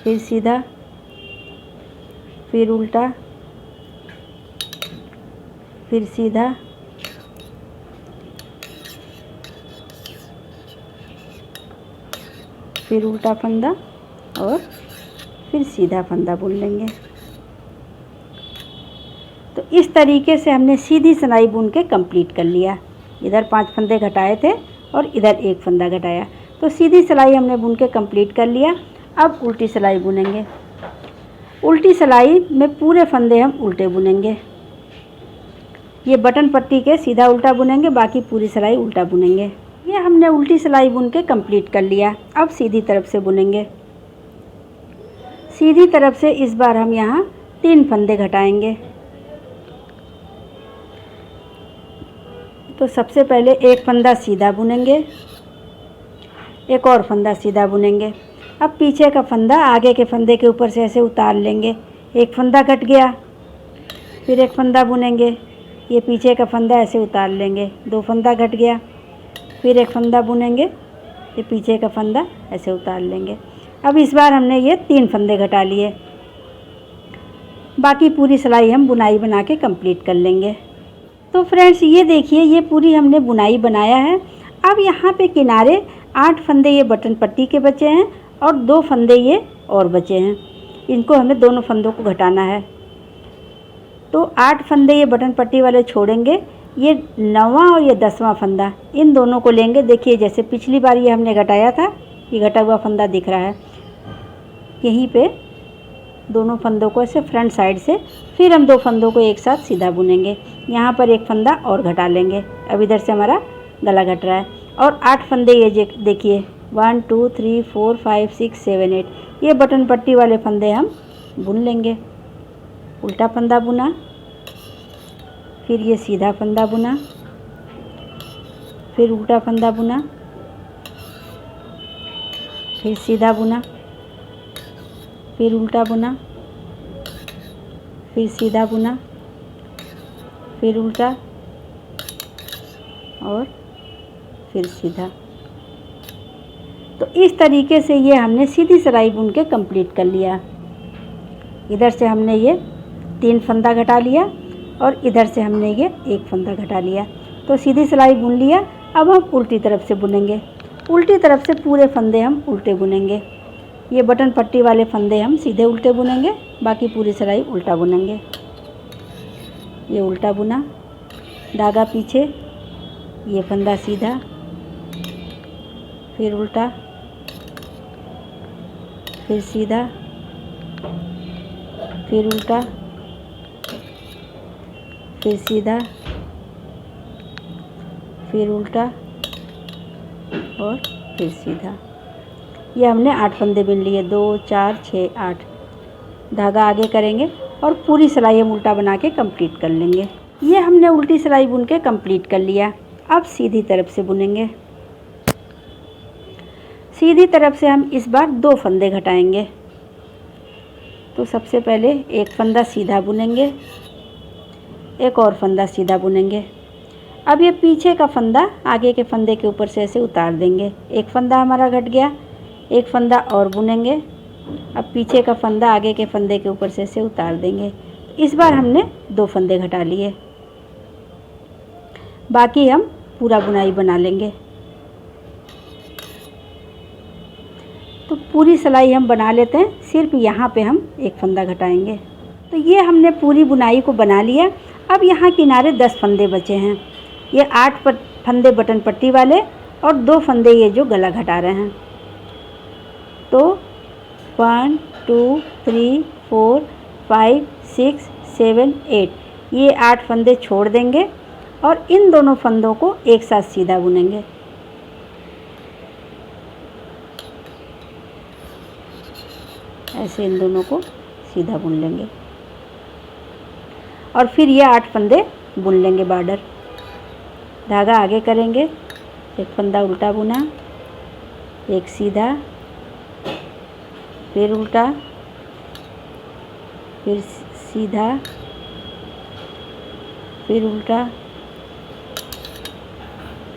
फिर सीधा, फिर उल्टा, फिर सीधा, फिर उल्टा फंदा और फिर सीधा फंदा बुन लेंगे। तो इस तरीके से हमने सीधी सिलाई बुन के कंप्लीट कर लिया। इधर 5 फंदे घटाए थे और इधर 1 फंदा घटाया। तो सीधी सिलाई हमने बुन के कंप्लीट कर लिया। अब उल्टी सिलाई बुनेंगे। उल्टी सिलाई में पूरे फंदे हम उल्टे बुनेंगे। ये बटन पट्टी के सीधा उल्टा बुनेंगे, बाकी पूरी सिलाई उल्टा बुनेंगे। ये हमने उल्टी सिलाई बुन के कंप्लीट कर लिया। अब सीधी तरफ से बुनेंगे। सीधी तरफ से इस बार हम यहाँ 3 फंदे घटाएंगे। तो सबसे पहले 1 फंदा सीधा बुनेंगे, एक और फंदा सीधा बुनेंगे। अब पीछे का फंदा आगे के फंदे के ऊपर से ऐसे उतार लेंगे। 1 फंदा कट गया, फिर 1 फंदा बुनेंगे। ये पीछे का फंदा ऐसे उतार लेंगे। 2 फंदा कट गया, फिर 1 फंदा बुनेंगे। ये पीछे का फंदा ऐसे उतार लेंगे। अब इस बार हमने ये 3 फंदे घटा लिए। बाकी पूरी सिलाई हम बुनाई बना के कंप्लीट कर लेंगे। तो फ्रेंड्स ये देखिए, ये पूरी हमने बुनाई बनाया है। अब यहाँ पे किनारे 8 फंदे ये बटन पट्टी के बचे हैं और 2 फंदे ये और बचे हैं। इनको हमें दोनों फंदों को घटाना है। तो 8 फंदे ये बटन पट्टी वाले छोड़ेंगे। ये 9वां और ये 10वां फंदा, इन दोनों को लेंगे। देखिए जैसे पिछली बार ये हमने घटाया था, ये घटा हुआ फंदा दिख रहा है। यहीं पे दोनों फंदों को ऐसे फ्रंट साइड से, फिर हम 2 फंदों को एक साथ सीधा बुनेंगे। यहाँ पर 1 फंदा और घटा लेंगे। अब इधर से हमारा गला घट रहा है। और 8 फंदे ये देखिए 1 2 3 4 5 6 7 8 ये बटन पट्टी वाले फंदे हम बुन लेंगे। उल्टा फंदा बुना, फिर ये सीधा फंदा बुना, फिर उल्टा फंदा बुना, फिर सीधा बुना, फिर उल्टा बुना, फिर सीधा बुना, फिर उल्टा और फिर सीधा। तो इस तरीके से ये हमने सीधी सिलाई बुन के कंप्लीट कर लिया। इधर से हमने ये 3 फंदा घटा लिया और इधर से हमने ये 1 फंदा घटा लिया। तो सीधी सिलाई बुन लिया। अब हम उल्टी तरफ से बुनेंगे। उल्टी तरफ से पूरे फंदे हम उल्टे बुनेंगे। ये बटन पट्टी वाले फंदे हम सीधे उल्टे बुनेंगे, बाकी पूरी सिलाई उल्टा बुनेंगे। ये उल्टा बुना, धागा पीछे, ये फंदा सीधा, फिर उल्टा, फिर सीधा, फिर उल्टा, फिर सीधा, फिर उल्टा और फिर सीधा। ये हमने 8 फंदे बुन लिए, 2 4 6 8। धागा आगे करेंगे और पूरी सिलाई हम उल्टा बना के कंप्लीट कर लेंगे। ये हमने उल्टी सिलाई बुन के कंप्लीट कर लिया। अब सीधी तरफ से बुनेंगे। सीधी तरफ से हम इस बार 2 फंदे घटाएंगे। तो सबसे पहले एक फंदा सीधा बुनेंगे, एक और फंदा सीधा बुनेंगे। अब ये पीछे का फंदा आगे के फंदे के ऊपर से ऐसे उतार देंगे। एक फंदा हमारा घट गया, एक फंदा और बुनेंगे। अब पीछे का फंदा आगे के फंदे के ऊपर से ऐसे उतार देंगे। इस बार हमने 2 फंदे घटा लिए, बाकी हम पूरा बुनाई बना लेंगे। तो पूरी सिलाई हम बना लेते हैं, सिर्फ यहाँ पे हम 1 फंदा घटाएंगे। तो ये हमने पूरी बुनाई को बना लिया। अब यहाँ किनारे 10 फंदे बचे हैं। ये 8 फंदे बटन पट्टी वाले और 2 फंदे ये जो गला घटा रहे हैं। तो 1 2 3 4 5 6 7 8, ये 8 फंदे छोड़ देंगे और इन दोनों फंदों को एक साथ सीधा बुनेंगे। ऐसे इन दोनों को सीधा बुन लेंगे और फिर ये 8 फंदे बुन लेंगे बॉर्डर। धागा आगे करेंगे, एक फंदा उल्टा बुना, एक सीधा, फिर उल्टा, फिर सीधा, फिर उल्टा,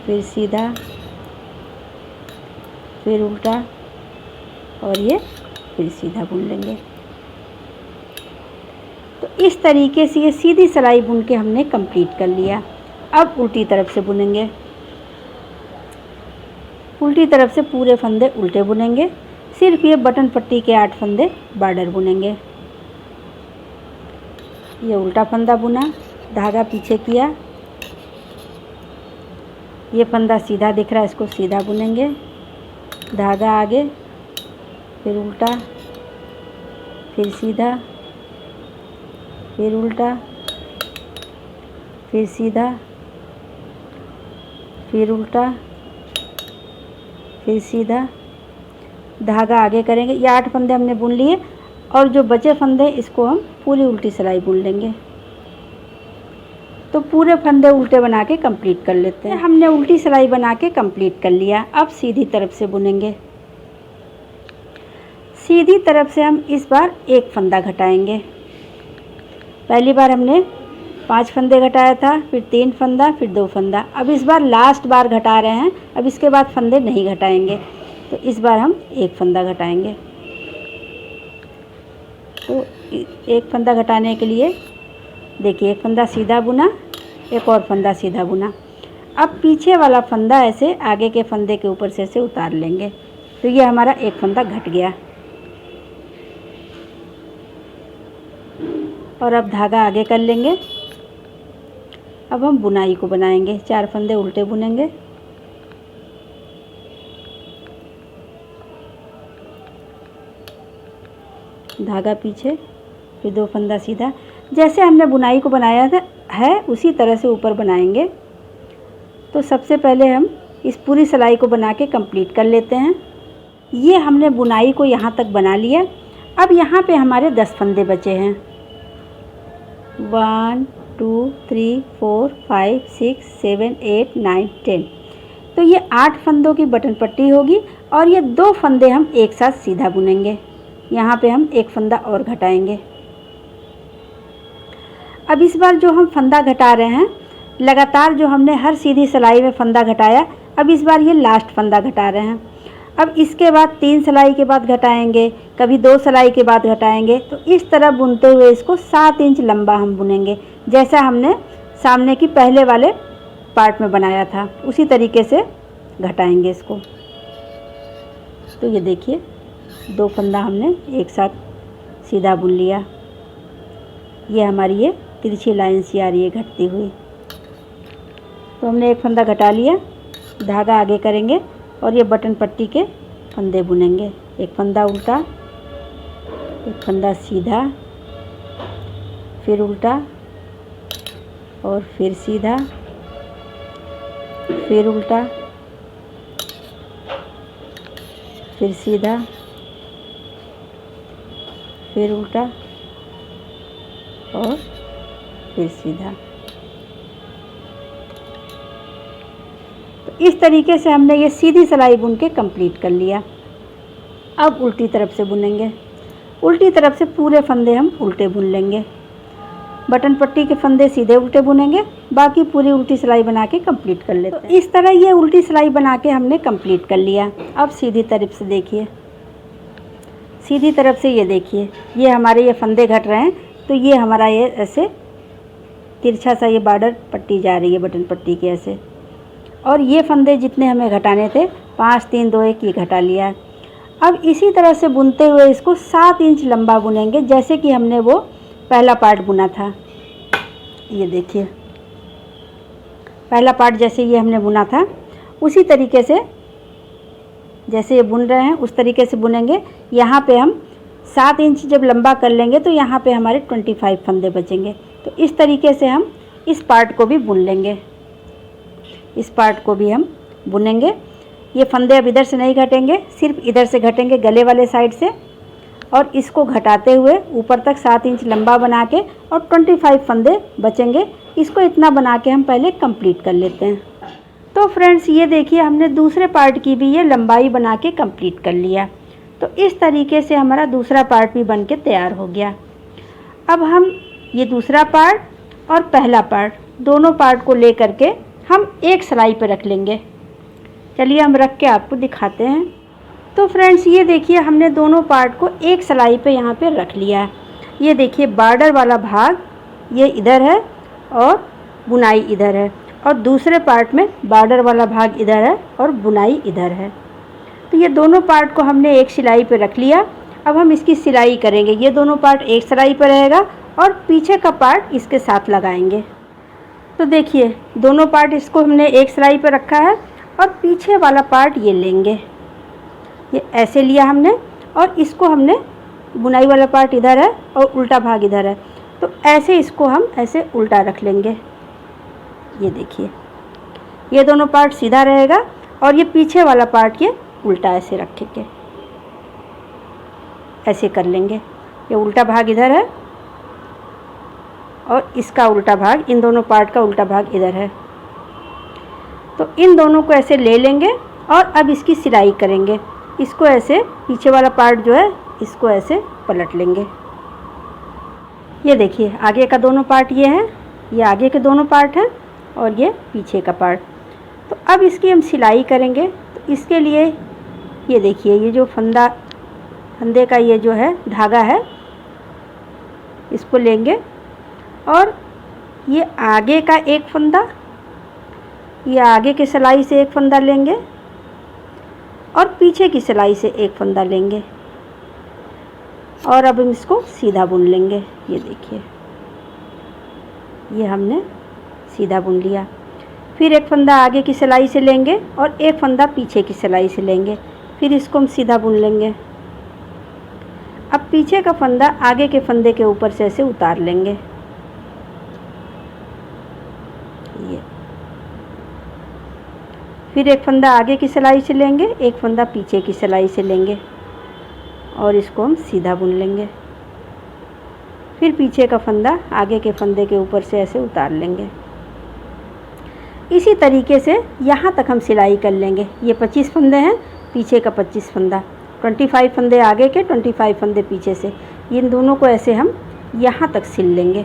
फिर सीधा, फिर उल्टा और ये फिर सीधा बुन लेंगे। तो इस तरीके से ये सीधी सिलाई बुन के हमने कंप्लीट कर लिया। अब उल्टी तरफ से बुनेंगे। उल्टी तरफ से पूरे फंदे उल्टे बुनेंगे, सिर्फ ये बटन पट्टी के 8 फंदे बॉर्डर बुनेंगे। ये उल्टा फंदा बुना, धागा पीछे किया, ये फंदा सीधा दिख रहा है, इसको सीधा बुनेंगे। धागा आगे, फिर उल्टा, फिर सीधा, फिर उल्टा, फिर सीधा, फिर उल्टा, फिर सीधा। धागा आगे करेंगे। ये 8 फंदे हमने बुन लिए और जो बचे फंदे इसको हम पूरी उल्टी सिलाई बुन लेंगे। तो पूरे फंदे उल्टे बना के कंप्लीट कर लेते हैं। हमने उल्टी सिलाई बना के कंप्लीट कर लिया। अब सीधी तरफ से बुनेंगे। सीधी तरफ से हम इस बार 1 फंदा घटाएंगे। पहली बार हमने 5 फंदे घटाया था, फिर 3 फंदा, फिर 2 फंदा। अब इस बार लास्ट बार घटा रहे हैं, अब इसके बाद फंदे नहीं घटाएंगे। तो इस बार हम 1 फंदा घटाएंगे। तो 1 फंदा घटाने के लिए देखिए, 1 फंदा सीधा बुना, एक और फंदा सीधा बुना। अब पीछे वाला फंदा ऐसे आगे के फंदे के ऊपर से ऐसे उतार लेंगे। तो ये हमारा 1 फंदा घट गया। और अब धागा आगे कर लेंगे। अब हम बुनाई को बनाएंगे। 4 फंदे उल्टे बुनेंगे, धागा पीछे, फिर 2 फंदा सीधा। जैसे हमने बुनाई को बनाया था है उसी तरह से ऊपर बनाएंगे। तो सबसे पहले हम इस पूरी सिलाई को बना के कंप्लीट कर लेते हैं। ये हमने बुनाई को यहाँ तक बना लिया। अब यहाँ पे हमारे 10 फंदे बचे हैं। 1 2 3 4 5 6 7 8 9 10। तो ये 8 फंदों की बटन पट्टी होगी और ये 2 फंदे हम एक साथ सीधा बुनेंगे। यहाँ पे हम एक फंदा और घटाएंगे। अब इस बार जो हम फंदा घटा रहे हैं, लगातार जो हमने हर सीधी सिलाई में फंदा घटाया, अब इस बार ये लास्ट फंदा घटा रहे हैं। अब इसके बाद 3 सिलाई के बाद घटाएंगे, कभी 2 सिलाई के बाद घटाएंगे। तो इस तरह बुनते हुए इसको 7 इंच लंबा हम बुनेंगे, जैसा हमने सामने की पहले वाले पार्ट में बनाया था, उसी तरीके से घटाएंगे इसको। तो ये देखिए 2 फंदा हमने एक साथ सीधा बुन लिया। ये हमारी ये तिरछी लाइन सी आ रही है घटती हुई। तो हमने एक फंदा घटा लिया, धागा आगे करेंगे और ये बटन पट्टी के फंदे बुनेंगे। एक फंदा उल्टा, एक फंदा सीधा, फिर उल्टा और फिर सीधा, फिर उल्टा, फिर सीधा, फिर उल्टा और फिर सीधा। तो इस तरीके से हमने ये सीधी सिलाई बुन के कंप्लीट कर लिया। अब उल्टी तरफ से बुनेंगे। उल्टी तरफ से पूरे फंदे हम उल्टे बुन लेंगे। बटन पट्टी के फंदे सीधे उल्टे बुनेंगे, बाकी पूरी उल्टी सिलाई बना के कंप्लीट कर लेते हैं। तो इस तरह ये उल्टी सिलाई बना के हमने कंप्लीट कर लिया। अब सीधी तरफ से देखिए, सीधी तरफ से ये देखिए, ये हमारे ये फंदे घट रहे हैं। तो ये हमारा ये ऐसे तिरछा सा ये बॉर्डर पट्टी जा रही है बटन पट्टी के ऐसे। और ये फंदे जितने हमें घटाने थे 5 3 2 1 ये घटा लिया है। अब इसी तरह से बुनते हुए इसको 7 इंच लंबा बुनेंगे, जैसे कि हमने वो पहला पार्ट बुना था। ये देखिए पहला पार्ट जैसे ये हमने बुना था, उसी तरीके से जैसे ये बुन रहे हैं उस तरीके से बुनेंगे। यहाँ पे हम 7 इंच जब लंबा कर लेंगे तो यहाँ पे हमारे 25 फंदे बचेंगे। तो इस तरीके से हम इस पार्ट को भी बुन लेंगे। इस पार्ट को भी हम बुनेंगे। ये फंदे अब इधर से नहीं घटेंगे, सिर्फ इधर से घटेंगे गले वाले साइड से। और इसको घटाते हुए ऊपर तक 7 इंच लंबा बना के और 25 फंदे बचेंगे। इसको इतना बना के हम पहले कंप्लीट कर लेते हैं। तो फ्रेंड्स ये देखिए हमने दूसरे पार्ट की भी ये लंबाई बना के कंप्लीट कर लिया। तो इस तरीके से हमारा दूसरा पार्ट भी बन के तैयार हो गया। अब हम ये दूसरा पार्ट और पहला पार्ट दोनों पार्ट को ले करके हम एक सिलाई पर रख लेंगे। चलिए हम रख के आपको दिखाते हैं। तो फ्रेंड्स ये देखिए हमने दोनों पार्ट को एक सिलाई पे यहाँ पे रख लिया है। ये देखिए बॉर्डर वाला भाग ये इधर है और बुनाई इधर है, और दूसरे पार्ट में बॉर्डर वाला भाग इधर है और बुनाई इधर है। तो ये दोनों पार्ट को हमने एक सिलाई पे रख लिया। अब हम इसकी सिलाई करेंगे। ये दोनों पार्ट एक सिलाई पर रहेगा और पीछे का पार्ट इसके साथ लगाएंगे। तो देखिए दोनों पार्ट इसको हमने एक सिलाई पर रखा है और पीछे वाला पार्ट ये लेंगे। ये ऐसे लिया हमने और इसको हमने बुनाई वाला पार्ट इधर है और उल्टा भाग इधर है, तो ऐसे इसको हम ऐसे उल्टा रख लेंगे। ये देखिए ये दोनों पार्ट सीधा रहेगा और ये पीछे वाला पार्ट ये उल्टा ऐसे रखेंगे, ऐसे कर लेंगे। ये उल्टा भाग इधर है और इसका उल्टा भाग, इन दोनों पार्ट का उल्टा भाग इधर है। तो इन दोनों को ऐसे ले लेंगे और अब इसकी सिलाई करेंगे। इसको ऐसे पीछे वाला पार्ट जो है इसको ऐसे पलट लेंगे। ये देखिए आगे का दोनों पार्ट ये है, ये आगे के दोनों पार्ट हैं और ये पीछे का पार्ट। तो अब इसकी हम सिलाई करेंगे। तो इसके लिए ये देखिए ये जो फंदे का ये जो है धागा है, इसको लेंगे और ये आगे का एक फंदा, ये आगे की सिलाई से एक फंदा लेंगे और पीछे की सिलाई से एक फंदा लेंगे और अब हम इसको सीधा बुन लेंगे। ये देखिए ये हमने सीधा बुन लिया। फिर एक फंदा आगे की सिलाई से लेंगे और एक फंदा पीछे की सिलाई से लेंगे, फिर इसको हम सीधा बुन लेंगे। अब पीछे का फंदा आगे के फंदे के ऊपर से ऐसे उतार लेंगे। ये फिर एक फंदा आगे की सिलाई से लेंगे, एक फंदा पीछे की सिलाई से लेंगे और इसको हम सीधा बुन लेंगे। फिर पीछे का फंदा आगे के फंदे के ऊपर से ऐसे उतार लेंगे। इसी तरीके से यहाँ तक हम सिलाई कर लेंगे। ये 25 फंदे हैं, पीछे का 25 फंदा, 25 फंदे आगे के, 25 फंदे पीछे से, इन दोनों को ऐसे हम यहाँ तक सिल लेंगे।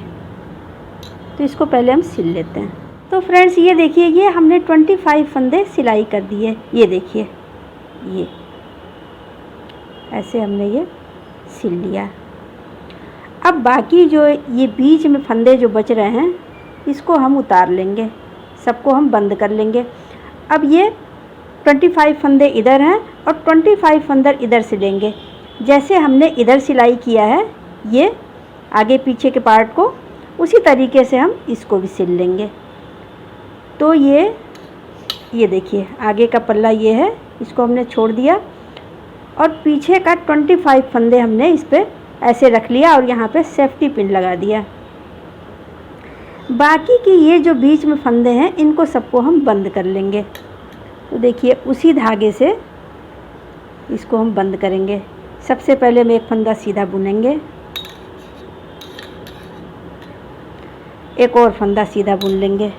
तो इसको पहले हम सिल लेते हैं। तो फ्रेंड्स ये देखिए, ये हमने 25 फंदे सिलाई कर दिए। ये देखिए, ये ऐसे हमने ये सिल लिया। अब बाकी जो ये बीच में फंदे जो बच रहे हैं, इसको हम उतार लेंगे, सबको हम बंद कर लेंगे। अब ये 25 फंदे इधर हैं और 25 फंदे इधर सिलेंगे। जैसे हमने इधर सिलाई किया है ये आगे पीछे के पार्ट को, उसी तरीके से हम इसको भी सिल लेंगे। तो ये देखिए, आगे का पल्ला ये है, इसको हमने छोड़ दिया और पीछे का 25 फंदे हमने इस पर ऐसे रख लिया और यहाँ पे सेफ्टी पिन लगा दिया। बाकी की ये जो बीच में फंदे हैं, इनको सबको हम बंद कर लेंगे। तो देखिए, उसी धागे से इसको हम बंद करेंगे। सबसे पहले हम एक फंदा सीधा बुनेंगे, एक और फंदा सीधा बुन लेंगे।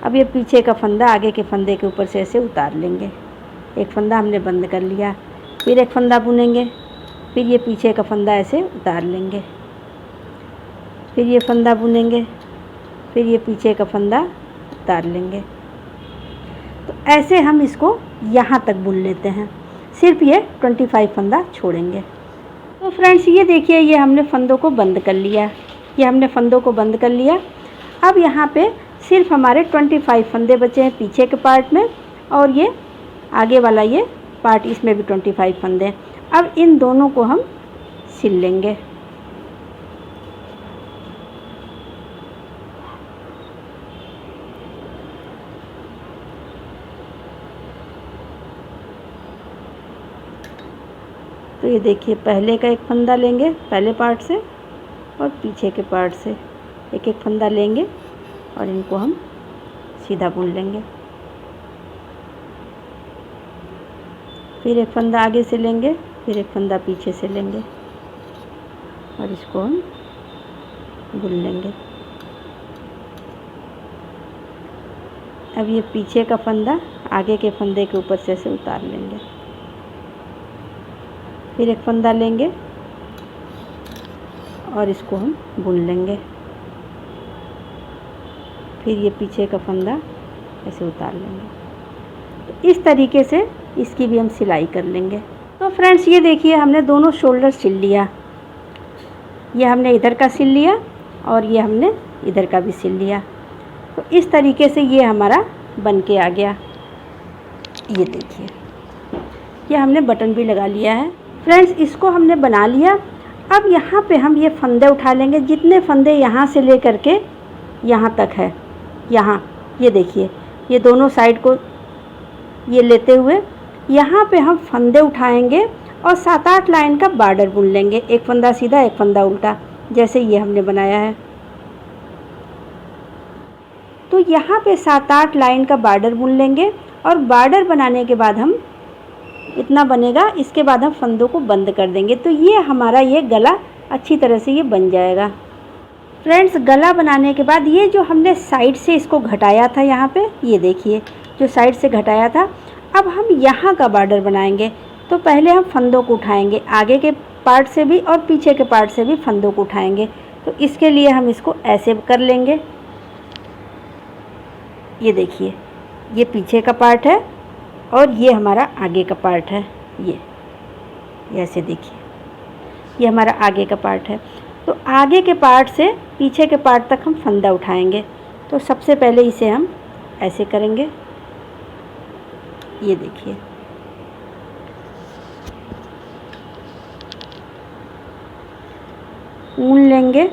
अब ये पीछे का फंदा आगे के फंदे के ऊपर से ऐसे उतार लेंगे। एक फंदा हमने बंद कर लिया, फिर एक फंदा बुनेंगे, फिर ये पीछे का फंदा ऐसे उतार लेंगे, फिर ये फंदा बुनेंगे, फिर ये पीछे का फंदा उतार लेंगे। तो ऐसे हम इसको यहाँ तक बुन लेते हैं, सिर्फ ये 25 फंदा छोड़ेंगे। तो फ्रेंड्स ये देखिए, ये हमने फंदों को बंद कर लिया, ये हमने फंदों को बंद कर लिया। अब यहाँ पे सिर्फ हमारे 25 फंदे बचे हैं पीछे के पार्ट में, और ये आगे वाला ये पार्ट, इसमें भी 25 फंदे हैं। अब इन दोनों को हम सिल लेंगे। तो ये देखिए, पहले का एक फंदा लेंगे पहले पार्ट से और पीछे के पार्ट से एक एक फंदा लेंगे और इनको हम सीधा बुन लेंगे। फिर एक फंदा आगे से लेंगे, फिर एक फंदा पीछे से लेंगे और इसको हम बुन लेंगे। अब ये पीछे का फंदा आगे के फंदे के ऊपर से ऐसे उतार लेंगे। फिर एक फंदा लेंगे और इसको हम बुन लेंगे। फिर ये पीछे का फंदा ऐसे उतार लेंगे। तो इस तरीके से इसकी भी हम सिलाई कर लेंगे। तो फ्रेंड्स ये देखिए, हमने दोनों शोल्डर सिल लिया। ये हमने इधर का सिल लिया और ये हमने इधर का भी सिल लिया। तो इस तरीके से ये हमारा बन के आ गया। ये देखिए, ये हमने बटन भी लगा लिया है। फ्रेंड्स इसको हमने बना लिया। अब यहाँ पे हम ये फंदे उठा लेंगे, जितने फंदे यहाँ से ले कर के यहाँ तक है, यहाँ ये देखिए, ये दोनों साइड को ये लेते हुए यहाँ पे हम फंदे उठाएंगे और 7-8 लाइन का बॉर्डर बुन लेंगे। एक फंदा सीधा, एक फंदा उल्टा, जैसे ये हमने बनाया है। तो यहाँ पे 7-8 लाइन का बॉर्डर बुन लेंगे और बॉर्डर बनाने के बाद हम इतना बनेगा, इसके बाद हम फंदों को बंद कर देंगे। तो ये हमारा ये गला अच्छी तरह से ये बन जाएगा। फ्रेंड्स गला बनाने के बाद ये जो हमने साइड से इसको घटाया था, यहाँ पे ये देखिए जो साइड से घटाया था, अब हम यहाँ का बॉर्डर बनाएंगे। तो पहले हम फंदों को उठाएंगे, आगे के पार्ट से भी और पीछे के पार्ट से भी फंदों को उठाएंगे। तो इसके लिए हम इसको ऐसे कर लेंगे। ये देखिए, ये पीछे का पार्ट है और ये हमारा आगे का पार्ट है। ये ऐसे देखिए, ये हमारा आगे का पार्ट है। तो आगे के पार्ट से पीछे के पार्ट तक हम फंदा उठाएंगे। तो सबसे पहले इसे हम ऐसे करेंगे। ये देखिए, ऊन लेंगे,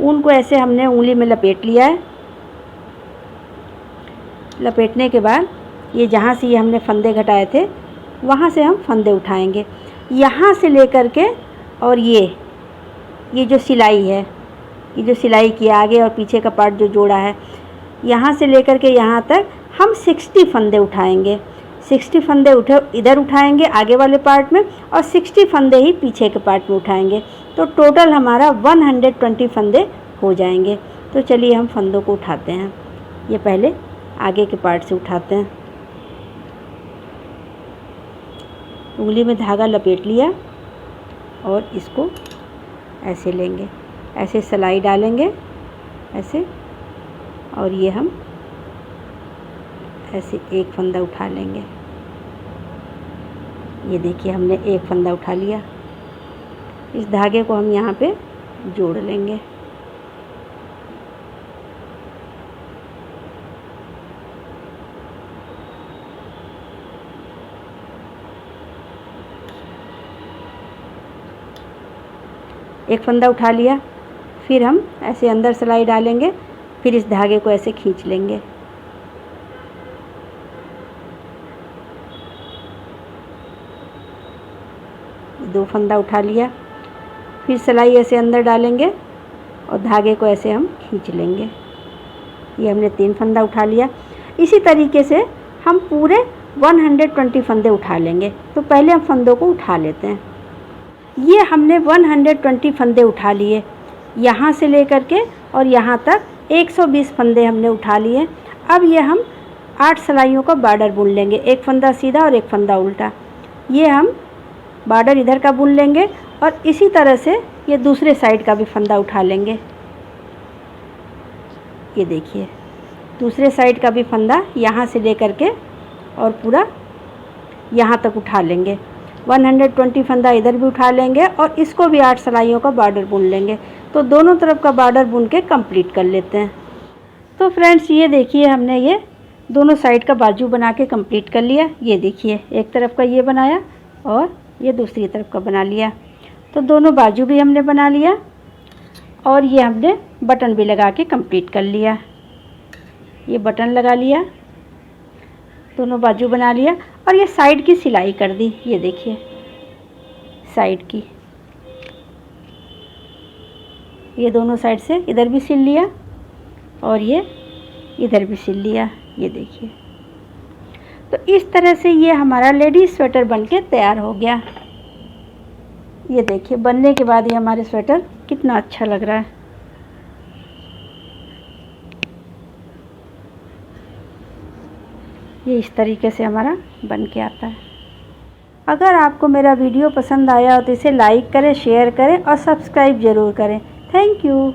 ऊन को ऐसे हमने उंगली में लपेट लिया है। लपेटने के बाद ये जहाँ से ये हमने फंदे घटाए थे, वहाँ से हम फंदे उठाएंगे। यहाँ से लेकर के और ये जो सिलाई है, ये जो सिलाई किया आगे और पीछे का पार्ट जो जोड़ा है, यहाँ से लेकर के यहाँ तक हम 60 फंदे उठाएंगे। 60 फंदे इधर उठाएंगे आगे वाले पार्ट में, और 60 फंदे ही पीछे के पार्ट में उठाएंगे। तो टोटल हमारा 120 फंदे हो जाएंगे। तो चलिए हम फंदों को उठाते हैं। ये पहले आगे के पार्ट से उठाते हैं। उंगली में धागा लपेट लिया और इसको ऐसे लेंगे, ऐसे सिलाई डालेंगे ऐसे, और ये हम ऐसे एक फंदा उठा लेंगे। ये देखिए हमने एक फंदा उठा लिया। इस धागे को हम यहाँ पे जोड़ लेंगे। एक फंदा उठा लिया, फिर हम ऐसे अंदर सिलाई डालेंगे, फिर इस धागे को ऐसे खींच लेंगे। दो फंदा उठा लिया, फिर सिलाई ऐसे अंदर डालेंगे और धागे को ऐसे हम खींच लेंगे। ये हमने 3 फंदा उठा लिया। इसी तरीके से हम पूरे 120 फंदे उठा लेंगे। तो पहले हम फंदों को उठा लेते हैं। ये हमने 120 फंदे उठा लिए, यहाँ से लेकर के और यहाँ तक 120 फंदे हमने उठा लिए। अब ये हम 8 सिलाइयों का बॉर्डर बुन लेंगे, एक फंदा सीधा और एक फंदा उल्टा। ये हम बॉर्डर इधर का बुन लेंगे और इसी तरह से ये दूसरे साइड का भी फंदा उठा लेंगे। ये देखिए दूसरे साइड का भी फंदा यहाँ से लेकर के और पूरा यहाँ तक उठा लेंगे। 120 फंदा इधर भी उठा लेंगे और इसको भी 8 सिलाइयों का बॉर्डर बुन लेंगे। तो दोनों तरफ का बॉर्डर बुन के कंप्लीट कर लेते हैं। तो फ्रेंड्स ये देखिए हमने ये दोनों साइड का बाजू बना के कंप्लीट कर लिया। ये देखिए एक तरफ का ये बनाया और ये दूसरी तरफ का बना लिया। तो दोनों बाजू भी हमने बना लिया और ये हमने बटन भी लगा के कंप्लीट कर लिया। ये बटन लगा लिया, दोनों बाजू बना लिया और ये साइड की सिलाई कर दी। ये देखिए साइड की, ये दोनों साइड से इधर भी सिल लिया और ये इधर भी सिल लिया। ये देखिए तो इस तरह से ये हमारा लेडीज स्वेटर बनके तैयार हो गया। ये देखिए बनने के बाद ये हमारे स्वेटर कितना अच्छा लग रहा है। ये इस तरीके से हमारा बन के आता है। अगर आपको मेरा वीडियो पसंद आया हो तो इसे लाइक करें, शेयर करें और सब्सक्राइब ज़रूर करें। Thank you.